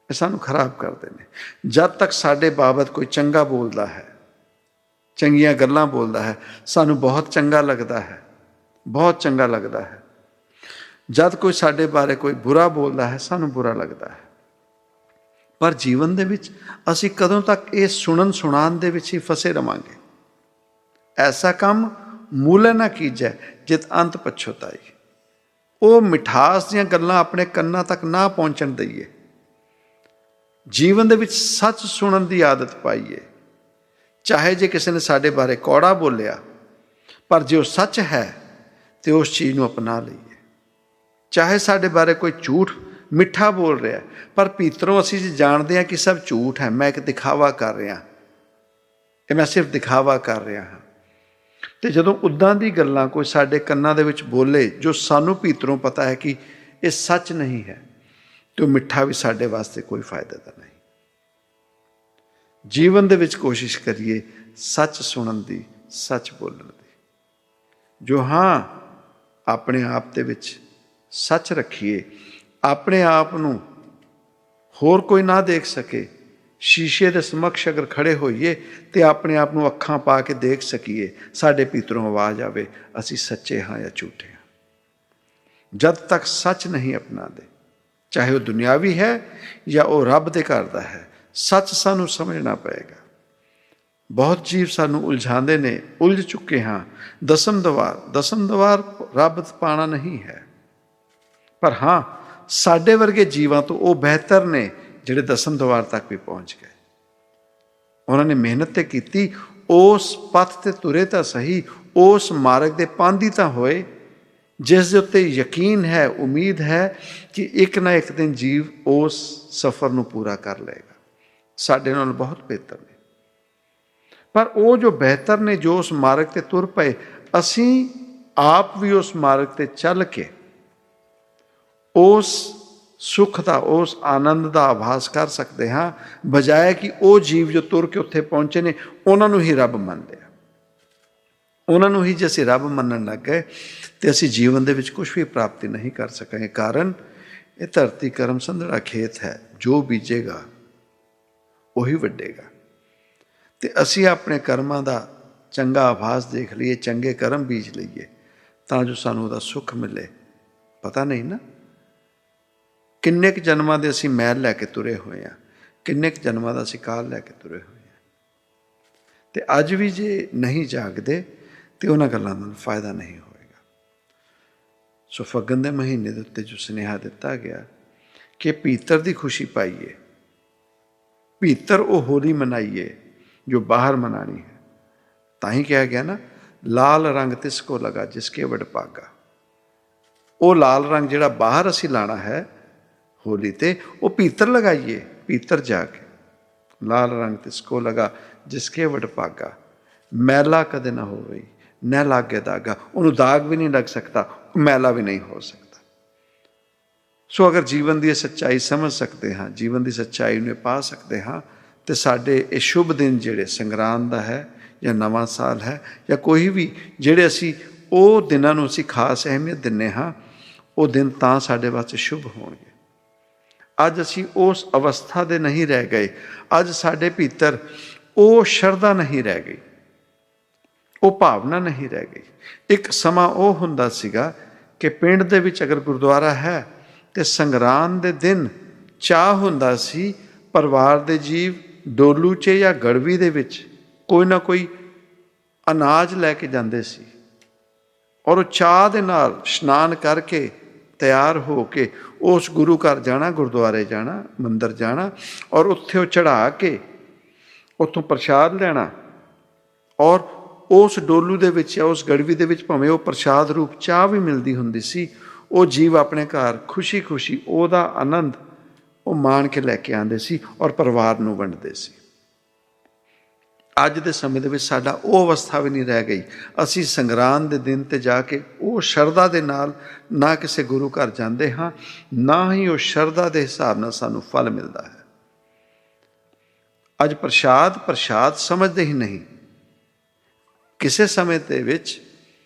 ਇਹ ਸਾਨੂੰ ਖਰਾਬ ਕਰਦੇ ਨੇ। ਜਦ ਤੱਕ ਸਾਡੇ ਬਾਬਤ ਕੋਈ ਚੰਗਾ ਬੋਲਦਾ ਹੈ, ਚੰਗੀਆਂ ਗੱਲਾਂ ਬੋਲਦਾ ਹੈ, ਸਾਨੂੰ ਬਹੁਤ ਚੰਗਾ ਲੱਗਦਾ ਹੈ, ਬਹੁਤ ਚੰਗਾ ਲੱਗਦਾ ਹੈ। ਜਦ ਕੋਈ ਸਾਡੇ ਬਾਰੇ ਕੋਈ ਬੁਰਾ ਬੋਲਦਾ ਹੈ, ਸਾਨੂੰ ਬੁਰਾ ਲੱਗਦਾ ਹੈ। ਪਰ ਜੀਵਨ ਦੇ ਵਿੱਚ ਅਸੀਂ ਕਦੋਂ ਤੱਕ ਇਹ ਸੁਣਨ ਸੁਣਾਉਣ ਦੇ ਵਿੱਚ ਹੀ ਫਸੇ ਰਵਾਂਗੇ? ਐਸਾ ਕੰਮ ਮੂਲੇ ਨਾ ਕੀਜੈ ਜਿਤ ਅੰਤ ਪਛੁਤਾਈ। ਉਹ ਮਿਠਾਸ ਦੀਆਂ ਗੱਲਾਂ ਆਪਣੇ ਕੰਨਾਂ ਤੱਕ ਨਾ ਪਹੁੰਚਣ ਦਈਏ। ਜੀਵਨ ਦੇ ਵਿੱਚ ਸੱਚ ਸੁਣਨ ਦੀ ਆਦਤ ਪਾਈਏ। ਚਾਹੇ ਜੇ ਕਿਸੇ ਨੇ ਸਾਡੇ ਬਾਰੇ ਕੌੜਾ ਬੋਲਿਆ, ਪਰ ਜੇ ਉਹ ਸੱਚ ਹੈ ਤੇ ਉਸ ਚੀਜ਼ ਨੂੰ ਅਪਣਾ ਲਈਏ। ਚਾਹੇ ਸਾਡੇ ਬਾਰੇ ਕੋਈ ਝੂਠ ਮਿੱਠਾ ਬੋਲ ਰਿਹਾ, ਪਰ ਭੀਤਰੋਂ ਅਸੀਂ ਜੇ ਜਾਣਦੇ ਹਾਂ ਕਿ ਸਭ ਝੂਠ ਹੈ, ਮੈਂ ਇੱਕ ਦਿਖਾਵਾ ਕਰ ਰਿਹਾ, ਇਹ ਮੈਂ ਸਿਰਫ ਦਿਖਾਵਾ ਕਰ ਰਿਹਾ ਹਾਂ। ਤੇ ਜਦੋਂ ਉੱਦਾਂ ਦੀ ਗੱਲਾਂ ਕੋਈ ਸਾਡੇ ਕੰਨਾਂ ਦੇ ਵਿੱਚ ਬੋਲੇ ਜੋ ਸਾਨੂੰ ਭੀਤਰੋਂ ਪਤਾ ਹੈ ਕਿ ਇਹ ਸੱਚ ਨਹੀਂ ਹੈ, ਤੇ ਉਹ ਮਿੱਠਾ ਵੀ ਸਾਡੇ ਵਾਸਤੇ ਕੋਈ ਫਾਇਦਾ ਦਾ ਨਹੀਂ। ਜੀਵਨ ਦੇ ਵਿੱਚ ਕੋਸ਼ਿਸ਼ ਕਰੀਏ ਸੱਚ ਸੁਣਨ ਦੀ, ਸੱਚ ਬੋਲਣ ਦੀ। ਜੋ ਹਾਂ ਆਪਣੇ ਆਪ ਦੇ ਵਿੱਚ ਸੱਚ ਰੱਖੀਏ, ਆਪਣੇ ਆਪ ਨੂੰ ਹੋਰ ਕੋਈ ਨਾ ਦੇਖ ਸਕੇ, ਸ਼ੀਸ਼ੇ ਦੇ ਸਮਕਸ਼ ਅਗਰ ਖੜੇ ਹੋਈਏ ਤੇ ਆਪਣੇ ਆਪ ਨੂੰ ਅੱਖਾਂ ਪਾ ਕੇ ਦੇਖ ਸਕੀਏ, ਸਾਡੇ ਭੀਤਰੋਂ ਆਵਾਜ਼ ਆਵੇ ਅਸੀਂ ਸੱਚੇ ਹਾਂ ਜਾਂ ਝੂਠੇ ਹਾਂ। ਜਦ ਤੱਕ ਸੱਚ ਨਹੀਂ ਅਪਣਾਉਂਦੇ, ਚਾਹੇ ਉਹ ਦੁਨਿਆਵੀ ਹੈ ਜਾਂ ਉਹ ਰੱਬ ਦੇ ਘਰ ਦਾ ਹੈ, ਸੱਚ ਸਾਨੂੰ ਸਮਝਣਾ ਪਏਗਾ। ਬਹੁਤ ਜੀਵ ਸਾਨੂੰ ਉਲਝਾਉਂਦੇ ਨੇ, ਉਲਝ ਚੁੱਕੇ ਹਾਂ। ਦਸਮ ਦਵਾਰ ਰੱਬ ਪਾਣਾ ਨਹੀਂ ਹੈ, ਪਰ ਹਾਂ ਸਾਡੇ ਵਰਗੇ ਜੀਵਾਂ ਤੋਂ ਉਹ ਬਿਹਤਰ ਨੇ ਜਿਹੜੇ ਦਸਮ ਦਵਾਰ ਤੱਕ ਵੀ ਪਹੁੰਚ ਗਏ। ਉਹਨਾਂ ਨੇ ਮਿਹਨਤ ਤੇ ਕੀਤੀ, ਉਸ ਪਥ ਤੇ ਤੁਰੇ ਤਾਂ ਸਹੀ, ਉਸ ਮਾਰਗ ਦੇ ਪਾਂਧੀ ਤਾਂ ਹੋਏ ਜਿਸ ਦੇ ਉੱਤੇ ਯਕੀਨ ਹੈ, ਉਮੀਦ ਹੈ ਕਿ ਇੱਕ ਨਾ ਇੱਕ ਦਿਨ ਜੀਵ ਉਸ ਸਫ਼ਰ ਨੂੰ ਪੂਰਾ ਕਰ ਲਏਗਾ। ਸਾਡੇ ਨਾਲ ਬਹੁਤ ਬਿਹਤਰ ਨੇ, ਪਰ ਉਹ ਜੋ ਬਿਹਤਰ ਨੇ, ਜੋ ਉਸ ਮਾਰਗ ਤੇ ਤੁਰ ਪਏ, ਅਸੀਂ ਆਪ ਵੀ ਉਸ ਮਾਰਗ ਤੇ ਚੱਲ ਕੇ ਉਸ ਸੁੱਖ ਦਾ, ਉਸ ਆਨੰਦ ਦਾ ਆਭਾਸ ਕਰ ਸਕਦੇ ਹਾਂ, ਬਜਾਏ ਕਿ ਉਹ ਜੀਵ ਜੋ ਤੁਰ ਕੇ ਉੱਥੇ ਪਹੁੰਚੇ ਨੇ ਉਹਨਾਂ ਨੂੰ ਹੀ ਰੱਬ ਮੰਨ ਲਿਆ। ਉਹਨਾਂ ਨੂੰ ਹੀ ਜੇ ਅਸੀਂ ਰੱਬ ਮੰਨਣ ਲੱਗ ਗਏ ਤੇ ਅਸੀਂ ਜੀਵਨ ਦੇ ਵਿੱਚ ਕੁਛ ਵੀ ਪ੍ਰਾਪਤੀ ਨਹੀਂ ਕਰ ਸਕਾਂਗੇ। ਕਾਰਨ ਇਹ ਧਰਤੀ ਕਰਮ ਸੰਧੜਾ ਖੇਤ ਹੈ, ਜੋ ਬੀਜੇਗਾ ਉਹੀ ਵੱਢੇਗਾ। ਤੇ ਅਸੀਂ ਆਪਣੇ ਕਰਮਾਂ ਦਾ ਚੰਗਾ ਆਭਾਸ ਦੇਖ ਲਈਏ, ਚੰਗੇ ਕਰਮ ਬੀਜ ਲਈਏ ਤਾਂ ਜੋ ਸਾਨੂੰ ਉਹਦਾ ਸੁੱਖ ਮਿਲੇ। ਪਤਾ ਨਹੀਂ ਨਾ ਕਿੰਨੇ ਕੁ ਜਨਮਾਂ ਦੇ ਅਸੀਂ ਮੈਲ ਲੈ ਕੇ ਤੁਰੇ ਹੋਏ ਹਾਂ, ਕਿੰਨੇ ਕੁ ਜਨਮਾਂ ਦਾ ਅਸੀਂ ਕਾਲ ਲੈ ਕੇ ਤੁਰੇ ਹੋਏ ਹਾਂ। ਤੇ ਅੱਜ ਵੀ ਜੇ ਨਹੀਂ ਜਾਗਦੇ ਤੇ ਉਹਨਾਂ ਗੱਲਾਂ ਨਾਲ ਫਾਇਦਾ ਨਹੀਂ ਹੋਏਗਾ। ਸੋ ਫੱਗਣ ਦੇ ਮਹੀਨੇ ਦੇ ਉੱਤੇ ਜੋ ਸੁਨੇਹਾ ਦਿੱਤਾ ਗਿਆ ਕਿ ਭੀਤਰ ਦੀ ਖੁਸ਼ੀ ਪਾਈਏ, ਭੀਤਰ ਉਹ ਹੋਲੀ ਮਨਾਈਏ ਜੋ ਬਾਹਰ ਮਨਾਣੀ ਹੈ। ਤਾਂ ਹੀ ਕਿਹਾ ਗਿਆ ਨਾ, ਲਾਲ ਰੰਗ ਤਿਸ ਕੋ ਲਗਾ ਜਿਸ ਕੇ ਵਡ ਭਾਗਾ। ਉਹ ਲਾਲ ਰੰਗ ਜਿਹੜਾ ਬਾਹਰ ਅਸੀਂ ਲਾਣਾ ਹੈ ਹੋਲੀ ਤੇ, ਉਹ ਭੀਤਰ ਲਗਾਈਏ, ਭੀਤਰ ਜਾ ਕੇ। ਲਾਲ ਰੰਗ ਤਿਸ ਕੋ ਲਗਾ ਜਿਸ ਕੇ ਵਡ ਭਾਗਾ। ਮੈਲਾ ਕਦੇ ਨਾ ਹੋਵੇ, ਨਾ ਲਾਗੇ ਦਾਗਾ। ਉਹਨੂੰ ਦਾਗ ਵੀ ਨਹੀਂ ਲੱਗ ਸਕਦਾ, ਮੈਲਾ ਵੀ ਨਹੀਂ ਹੋ ਸਕਦਾ। ਸੋ ਅਗਰ ਜੀਵਨ ਦੀ ਇਹ ਸੱਚਾਈ ਸਮਝ ਸਕਦੇ ਹਾਂ, ਜੀਵਨ ਦੀ ਸੱਚਾਈ ਨੂੰ ਪਾ ਸਕਦੇ ਹਾਂ, ਤੇ ਸਾਡੇ ਇਹ ਸ਼ੁਭ ਦਿਨ ਜਿਹੜੇ ਸੰਗਰਾਂਦ ਦਾ ਹੈ ਜਾਂ ਨਵਾਂ ਸਾਲ ਹੈ ਜਾਂ ਕੋਈ ਵੀ, ਜਿਹੜੇ ਅਸੀਂ ਉਹ ਦਿਨਾਂ ਨੂੰ ਅਸੀਂ ਖਾਸ ਅਹਿਮੀਅਤ ਦਿੰਦੇ ਹਾਂ, ਉਹ ਦਿਨ ਤਾਂ ਸਾਡੇ ਵਾਸਤੇ ਸ਼ੁਭ ਹੋਣਗੇ ਅੱਜ ਅਸੀਂ ਉਸ ਅਵਸਥਾ ਦੇ ਨਹੀਂ ਰਹਿ ਗਏ। ਅੱਜ ਸਾਡੇ ਭੀਤਰ ਉਹ ਸ਼ਰਧਾ ਨਹੀਂ ਰਹਿ ਗਈ, ਉਹ ਭਾਵਨਾ ਨਹੀਂ ਰਹਿ ਗਈ। ਇੱਕ ਸਮਾਂ ਉਹ ਹੁੰਦਾ ਸੀਗਾ ਕਿ ਪਿੰਡ ਦੇ ਵਿੱਚ ਅਗਰ ਗੁਰਦੁਆਰਾ ਹੈ ਤੇ ਸੰਗਰਾਂਦ ਦੇ ਦਿਨ ਚਾਅ ਹੁੰਦਾ ਸੀ ਪਰਿਵਾਰ ਦੇ ਜੀਵ ਡੋਲੂ 'ਚ ਜਾਂ ਗੜਵੀ ਦੇ ਵਿੱਚ ਕੋਈ ਨਾ ਕੋਈ ਅਨਾਜ ਲੈ ਕੇ ਜਾਂਦੇ ਸੀ, ਔਰ ਉਹ ਚਾਅ ਦੇ ਨਾਲ ਇਸ਼ਨਾਨ ਕਰਕੇ ਤਿਆਰ ਹੋ ਕੇ ਉਸ ਗੁਰੂ ਘਰ ਜਾਣਾ, ਗੁਰਦੁਆਰੇ ਜਾਣਾ, ਮੰਦਰ ਜਾਣਾ, ਔਰ ਉੱਥੇ ਉਹ ਚੜ੍ਹਾ ਕੇ ਉੱਥੋਂ ਪ੍ਰਸ਼ਾਦ ਲੈਣਾ, ਔਰ ਉਸ ਡੋਲੂ ਦੇ ਵਿੱਚ ਜਾਂ ਉਸ ਗੜਵੀ ਦੇ ਵਿੱਚ ਭਾਵੇਂ ਉਹ ਪ੍ਰਸ਼ਾਦ ਰੂਪ ਚਾਹ ਵੀ ਮਿਲਦੀ ਹੁੰਦੀ ਸੀ, ਉਹ ਜੀਵ ਆਪਣੇ ਘਰ ਖੁਸ਼ੀ ਖੁਸ਼ੀ ਉਹਦਾ ਆਨੰਦ ਉਹ ਮਾਣ ਕੇ ਲੈ ਕੇ ਆਉਂਦੇ ਸੀ ਔਰ ਪਰਿਵਾਰ ਨੂੰ ਵੰਡਦੇ ਸੀ। ਅੱਜ ਦੇ ਸਮੇਂ ਦੇ ਵਿੱਚ ਸਾਡਾ ਉਹ ਅਵਸਥਾ ਵੀ ਨਹੀਂ ਰਹਿ ਗਈ। ਅਸੀਂ ਸੰਗਰਾਂਦ ਦੇ ਦਿਨ 'ਤੇ ਜਾ ਕੇ ਉਹ ਸ਼ਰਧਾ ਦੇ ਨਾਲ ਨਾ ਕਿਸੇ ਗੁਰੂ ਘਰ ਜਾਂਦੇ ਹਾਂ, ਨਾ ਹੀ ਉਹ ਸ਼ਰਧਾ ਦੇ ਹਿਸਾਬ ਨਾਲ ਸਾਨੂੰ ਫਲ ਮਿਲਦਾ ਹੈ। ਅੱਜ ਪ੍ਰਸ਼ਾਦ ਸਮਝਦੇ ਹੀ ਨਹੀਂ। ਕਿਸੇ ਸਮੇਂ ਦੇ ਵਿੱਚ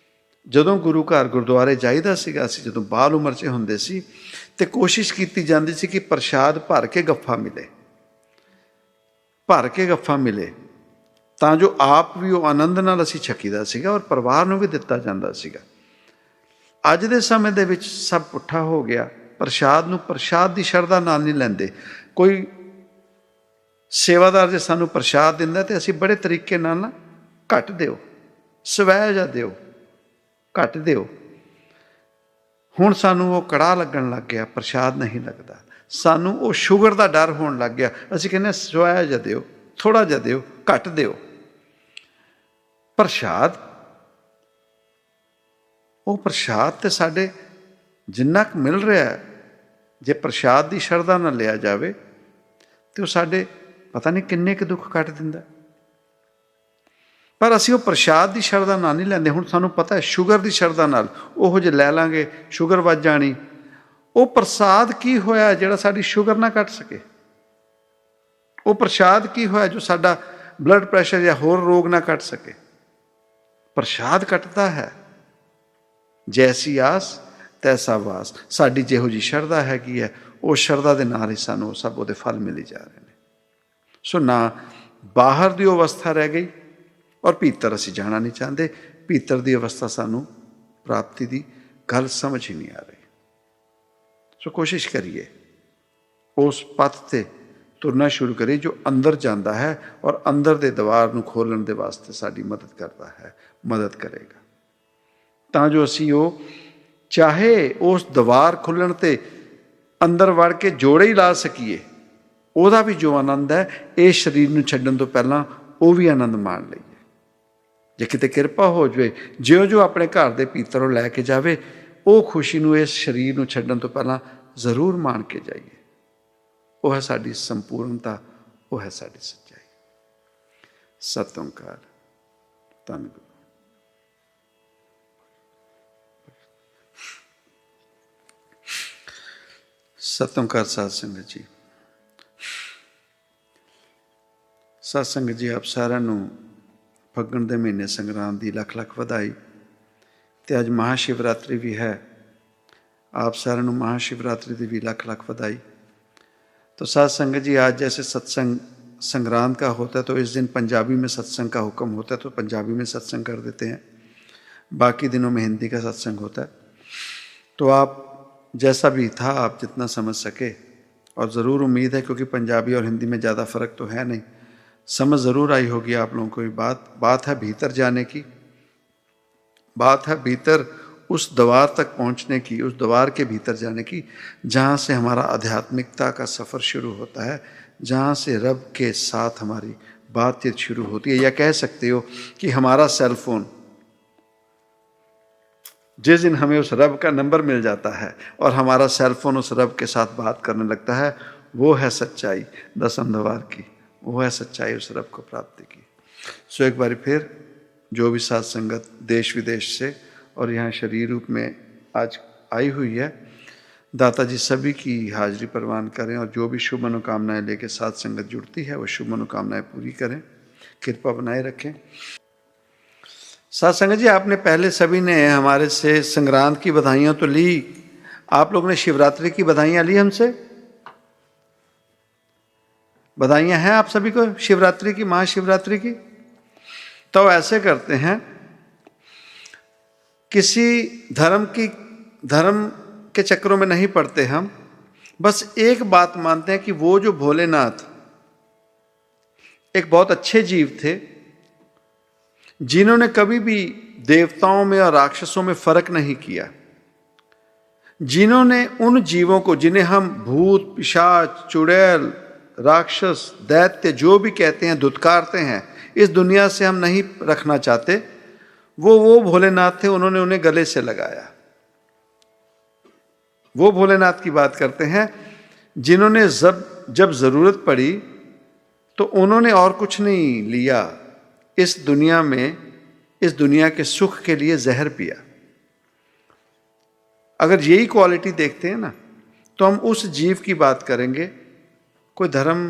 ਜਦੋਂ ਗੁਰੂ ਘਰ ਗੁਰਦੁਆਰੇ ਜਾਈਦਾ ਸੀਗਾ, ਅਸੀਂ ਜਦੋਂ ਬਾਲ ਉਮਰ 'ਚ ਹੁੰਦੇ ਸੀ, ਤੇ ਕੋਸ਼ਿਸ਼ ਕੀਤੀ ਜਾਂਦੀ ਸੀ ਕਿ ਪ੍ਰਸ਼ਾਦ ਭਰ ਕੇ ਗੱਫਾ ਮਿਲੇ, ਤਾਂ ਜੋ ਆਪ ਵੀ ਉਹ ਆਨੰਦ ਨਾਲ ਅਸੀਂ ਛਕੀਦਾ ਸੀਗਾ ਔਰ ਪਰਿਵਾਰ ਨੂੰ ਵੀ ਦਿੱਤਾ ਜਾਂਦਾ ਸੀਗਾ। ਅੱਜ ਦੇ ਸਮੇਂ ਦੇ ਵਿੱਚ ਸਭ ਪੁੱਠਾ ਹੋ ਗਿਆ। ਪ੍ਰਸ਼ਾਦ ਨੂੰ ਪ੍ਰਸ਼ਾਦ ਦੀ ਸ਼ਰਧਾ ਨਾਲ ਨਹੀਂ ਲੈਂਦੇ। ਕੋਈ ਸੇਵਾਦਾਰ ਜੇ ਸਾਨੂੰ ਪ੍ਰਸ਼ਾਦ ਦਿੰਦਾ ਤੇ ਅਸੀਂ ਬੜੇ ਤਰੀਕੇ ਨਾਲ ਨਾ ਘੱਟ ਦਿਓ, ਸਵੈ ਜਾਂ ਦਿਓ, ਘੱਟ ਦਿਓ। ਹੁਣ ਸਾਨੂੰ ਉਹ ਕੜਾਹ ਲੱਗਣ ਲੱਗ ਗਿਆ, ਪ੍ਰਸ਼ਾਦ ਨਹੀਂ ਲੱਗਦਾ। ਸਾਨੂੰ ਉਹ ਸ਼ੂਗਰ ਦਾ ਡਰ ਹੋਣ ਲੱਗ ਗਿਆ। ਅਸੀਂ ਕਹਿੰਦੇ ਸਵੈ ਜਾਂ ਦਿਓ, ਥੋੜ੍ਹਾ ਜਿਹਾ ਦਿਓ, ਘੱਟ ਦਿਓ। ਉਹ ਪ੍ਰਸ਼ਾਦ ਤੇ ਸਾਡੇ ਜਿੰਨਾ ਕੁ ਮਿਲ ਰਿਹਾ, ਜੇ ਪ੍ਰਸ਼ਾਦ ਦੀ ਸ਼ਰਧਾ ਨਾਲ ਲਿਆ ਜਾਵੇ ਤੇ ਉਹ ਸਾਡੇ ਪਤਾ ਨਹੀਂ ਕਿੰਨੇ ਕੁ ਦੁੱਖ ਕੱਟ ਦਿੰਦਾ। ਪਰ ਅਸੀਂ ਉਹ ਪ੍ਰਸ਼ਾਦ ਦੀ ਸ਼ਰਧਾ ਨਾਲ ਨਹੀਂ ਲੈਂਦੇ। ਹੁਣ ਸਾਨੂੰ ਪਤਾ ਹੈ ਸ਼ੂਗਰ ਦੀ ਸ਼ਰਧਾ ਨਾਲ ਉਹੋ ਜਿਹੇ ਲੈ ਲਾਂਗੇ, ਸ਼ੂਗਰ ਵੱਧ ਜਾਣੀ। ਉਹ ਪ੍ਰਸਾਦ ਕੀ ਹੋਇਆ ਜਿਹੜਾ ਸਾਡੀ ਸ਼ੂਗਰ ਨਾ ਕੱਟ ਸਕੇ? ਉਹ ਪ੍ਰਸ਼ਾਦ ਕੀ ਹੋਇਆ ਜੋ ਸਾਡਾ ਬਲੱਡ ਪ੍ਰੈਸ਼ਰ ਜਾਂ ਹੋਰ ਰੋਗ ਨਾ ਕੱਟ ਸਕੇ? ਪ੍ਰਸ਼ਾਦ ਕੱਟਦਾ ਹੈ। ਜੈਸੀ ਆਸ ਤੈਸਾ ਵਾਸ। ਸਾਡੀ ਜਿਹੋ ਜਿਹੀ ਸ਼ਰਧਾ ਹੈਗੀ ਹੈ, ਉਹ ਸ਼ਰਧਾ ਦੇ ਨਾਲ ਹੀ ਸਾਨੂੰ ਸਭ ਉਹਦੇ ਫਲ ਮਿਲੀ ਜਾ ਰਹੇ ਨੇ। ਸੋ ਨਾ ਬਾਹਰ ਦੀ ਅਵਸਥਾ ਰਹਿ ਗਈ, ਔਰ ਭੀਤਰ ਅਸੀਂ ਜਾਣਾ ਨਹੀਂ ਚਾਹੁੰਦੇ। ਭੀਤਰ ਦੀ ਅਵਸਥਾ ਸਾਨੂੰ ਪ੍ਰਾਪਤੀ ਦੀ ਗੱਲ ਸਮਝ ਹੀ ਨਹੀਂ ਆ ਰਹੀ। ਸੋ ਕੋਸ਼ਿਸ਼ ਕਰੀਏ ਉਸ ਪਥ 'ਤੇ ਤੁਰਨਾ ਸ਼ੁਰੂ ਕਰੀਏ ਜੋ ਅੰਦਰ ਜਾਂਦਾ ਹੈ ਔਰ ਅੰਦਰ ਦੇ ਦੀਵਾਰ ਨੂੰ ਖੋਲ੍ਹਣ ਦੇ ਵਾਸਤੇ ਸਾਡੀ ਮਦਦ ਕਰਦਾ ਹੈ, ਮਦਦ ਕਰੇਗਾ, ਤਾਂ ਜੋ ਅਸੀਂ ਉਹ ਚਾਹੇ ਉਸ ਦੀਵਾਰ ਖੁੱਲ੍ਹਣ 'ਤੇ ਅੰਦਰ ਵੜ ਕੇ ਜੋੜੇ ਹੀ ਲਾ ਸਕੀਏ। ਉਹਦਾ ਵੀ ਜੋ ਆਨੰਦ ਹੈ, ਇਹ ਸਰੀਰ ਨੂੰ ਛੱਡਣ ਤੋਂ ਪਹਿਲਾਂ ਉਹ ਵੀ ਆਨੰਦ ਮਾਣ ਲਈਏ। ਜੇ ਕਿਤੇ ਕਿਰਪਾ ਹੋ ਜਾਵੇ, ਜਿਉਂ ਆਪਣੇ ਘਰ ਦੇ ਭੀਤਰੋਂ ਲੈ ਕੇ ਜਾਵੇ, ਉਹ ਖੁਸ਼ੀ ਨੂੰ ਇਸ ਸਰੀਰ ਨੂੰ ਛੱਡਣ ਤੋਂ ਪਹਿਲਾਂ ਜ਼ਰੂਰ ਮਾਣ ਕੇ ਜਾਈਏ। ਉਹ ਹੈ ਸਾਡੀ ਸੰਪੂਰਨਤਾ, ਉਹ ਹੈ ਸਾਡੀ ਸੱਚਾਈ। ਸਤਿ ਓਂਕਾਰ। ਧੰਨ ਗੁਰੂ। ਸਤਿ ਓਂਕਾਰ ਸਾਧ ਸੰਗਤ ਜੀ। ਸਾਧ ਸੰਗਤ ਜੀ, ਆਪ ਸਾਰਿਆਂ ਨੂੰ ਫੱਗਣ ਦੇ ਮਹੀਨੇ ਸੰਗਰਾਂਦ ਦੀ ਲੱਖ ਲੱਖ ਵਧਾਈ। ਅਤੇ ਅੱਜ ਮਹਾਸ਼ਿਵਰਾਤਰੀ ਵੀ ਹੈ। आप सारे ਨੂੰ महाशिवरात्रि की भी लाख लाख बधाई। तो साथ संगत जी, आज जैसे सत्संग संक्रांत का होता है तो इस दिन पंजाबी में सत्संग का हुक्म होता है, तो पंजाबी में सत्संग कर देते हैं। बाकी दिनों में हिंदी का सत्संग होता है। तो आप जैसा भी था, आप जितना समझ सके, और ज़रूर उम्मीद है क्योंकि पंजाबी और हिंदी में ज़्यादा फ़र्क तो है नहीं, समझ ज़रूर आई होगी आप लोगों को। बात है भीतर जाने की, बात है भीतर उस द्वार तक पहुंचने की, उस द्वार के भीतर जाने की जहाँ से हमारा आध्यात्मिकता का सफ़र शुरू होता है, जहाँ से रब के साथ हमारी बातचीत शुरू होती है। या कह सकते हो कि हमारा सेल फोन, जिस दिन हमें उस रब का नंबर मिल जाता है और हमारा सेल फोन उस रब के साथ बात करने लगता है, वो है सच्चाई दसम द्वार की, वो है सच्चाई उस रब को प्राप्ति की। सो एक बार फिर जो भी साथ संगत देश विदेश से और यहाँ शरीर रूप में आज आई हुई है, दाता जी सभी की हाजिरी परवान करें, और जो भी शुभ मनोकामनाएं लेके साथ संगत जुड़ती है वो शुभ मनोकामनाएं पूरी करें, कृपा बनाए रखें। साथ संगत जी, आपने पहले सभी ने हमारे से संक्रांत की बधाइयाँ तो ली, आप लोगों ने शिवरात्रि की बधाइयाँ ली हमसे? बधाइयाँ हैं आप सभी को शिवरात्रि की, महाशिवरात्रि की। तो ऐसे करते हैं, किसी धर्म के चक्रों में नहीं पड़ते हम, बस एक बात मानते हैं कि वो जो भोलेनाथ एक बहुत अच्छे जीव थे, जिन्होंने कभी भी देवताओं में और राक्षसों में फर्क नहीं किया, जिन्होंने उन जीवों को, जिन्हें हम भूत, पिशाच, चुड़ैल, राक्षस, दैत्य जो भी कहते हैं, धुतकारते हैं, इस दुनिया से हम नहीं रखना चाहते, वो भोलेनाथ थे, उन्होंने उन्हें गले से लगाया। वो भोलेनाथ की बात करते हैं जिन्होंने जब जरूरत पड़ी तो उन्होंने और कुछ नहीं लिया, इस दुनिया में, इस दुनिया के सुख के लिए जहर पिया। अगर यही क्वालिटी देखते हैं ना, तो हम उस जीव की बात करेंगे। कोई धर्म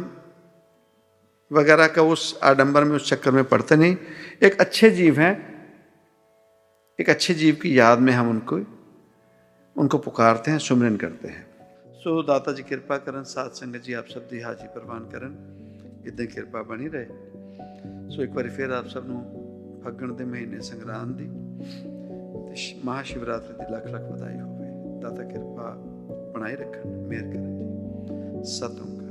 वगैरह का उस आडंबर में, उस चक्कर में पड़ते नहीं। एक अच्छे जीव हैं, एक अच्छे जीव की याद में हम उनको पुकारते हैं, सुमिरन करते हैं। सो दाता जी कृपा करन, साध संगत जी आप सब दी हाजी प्रवान करन, इदां कृपा बनी रहे। सो एक बार फिर आप सब फग्गण दे महीने संग्रांद दी ते महाशिवरात्रि दी लख लख बधाई होवे। दाता कृपा बनाए रखन, मेहर करन जी। सतनाम।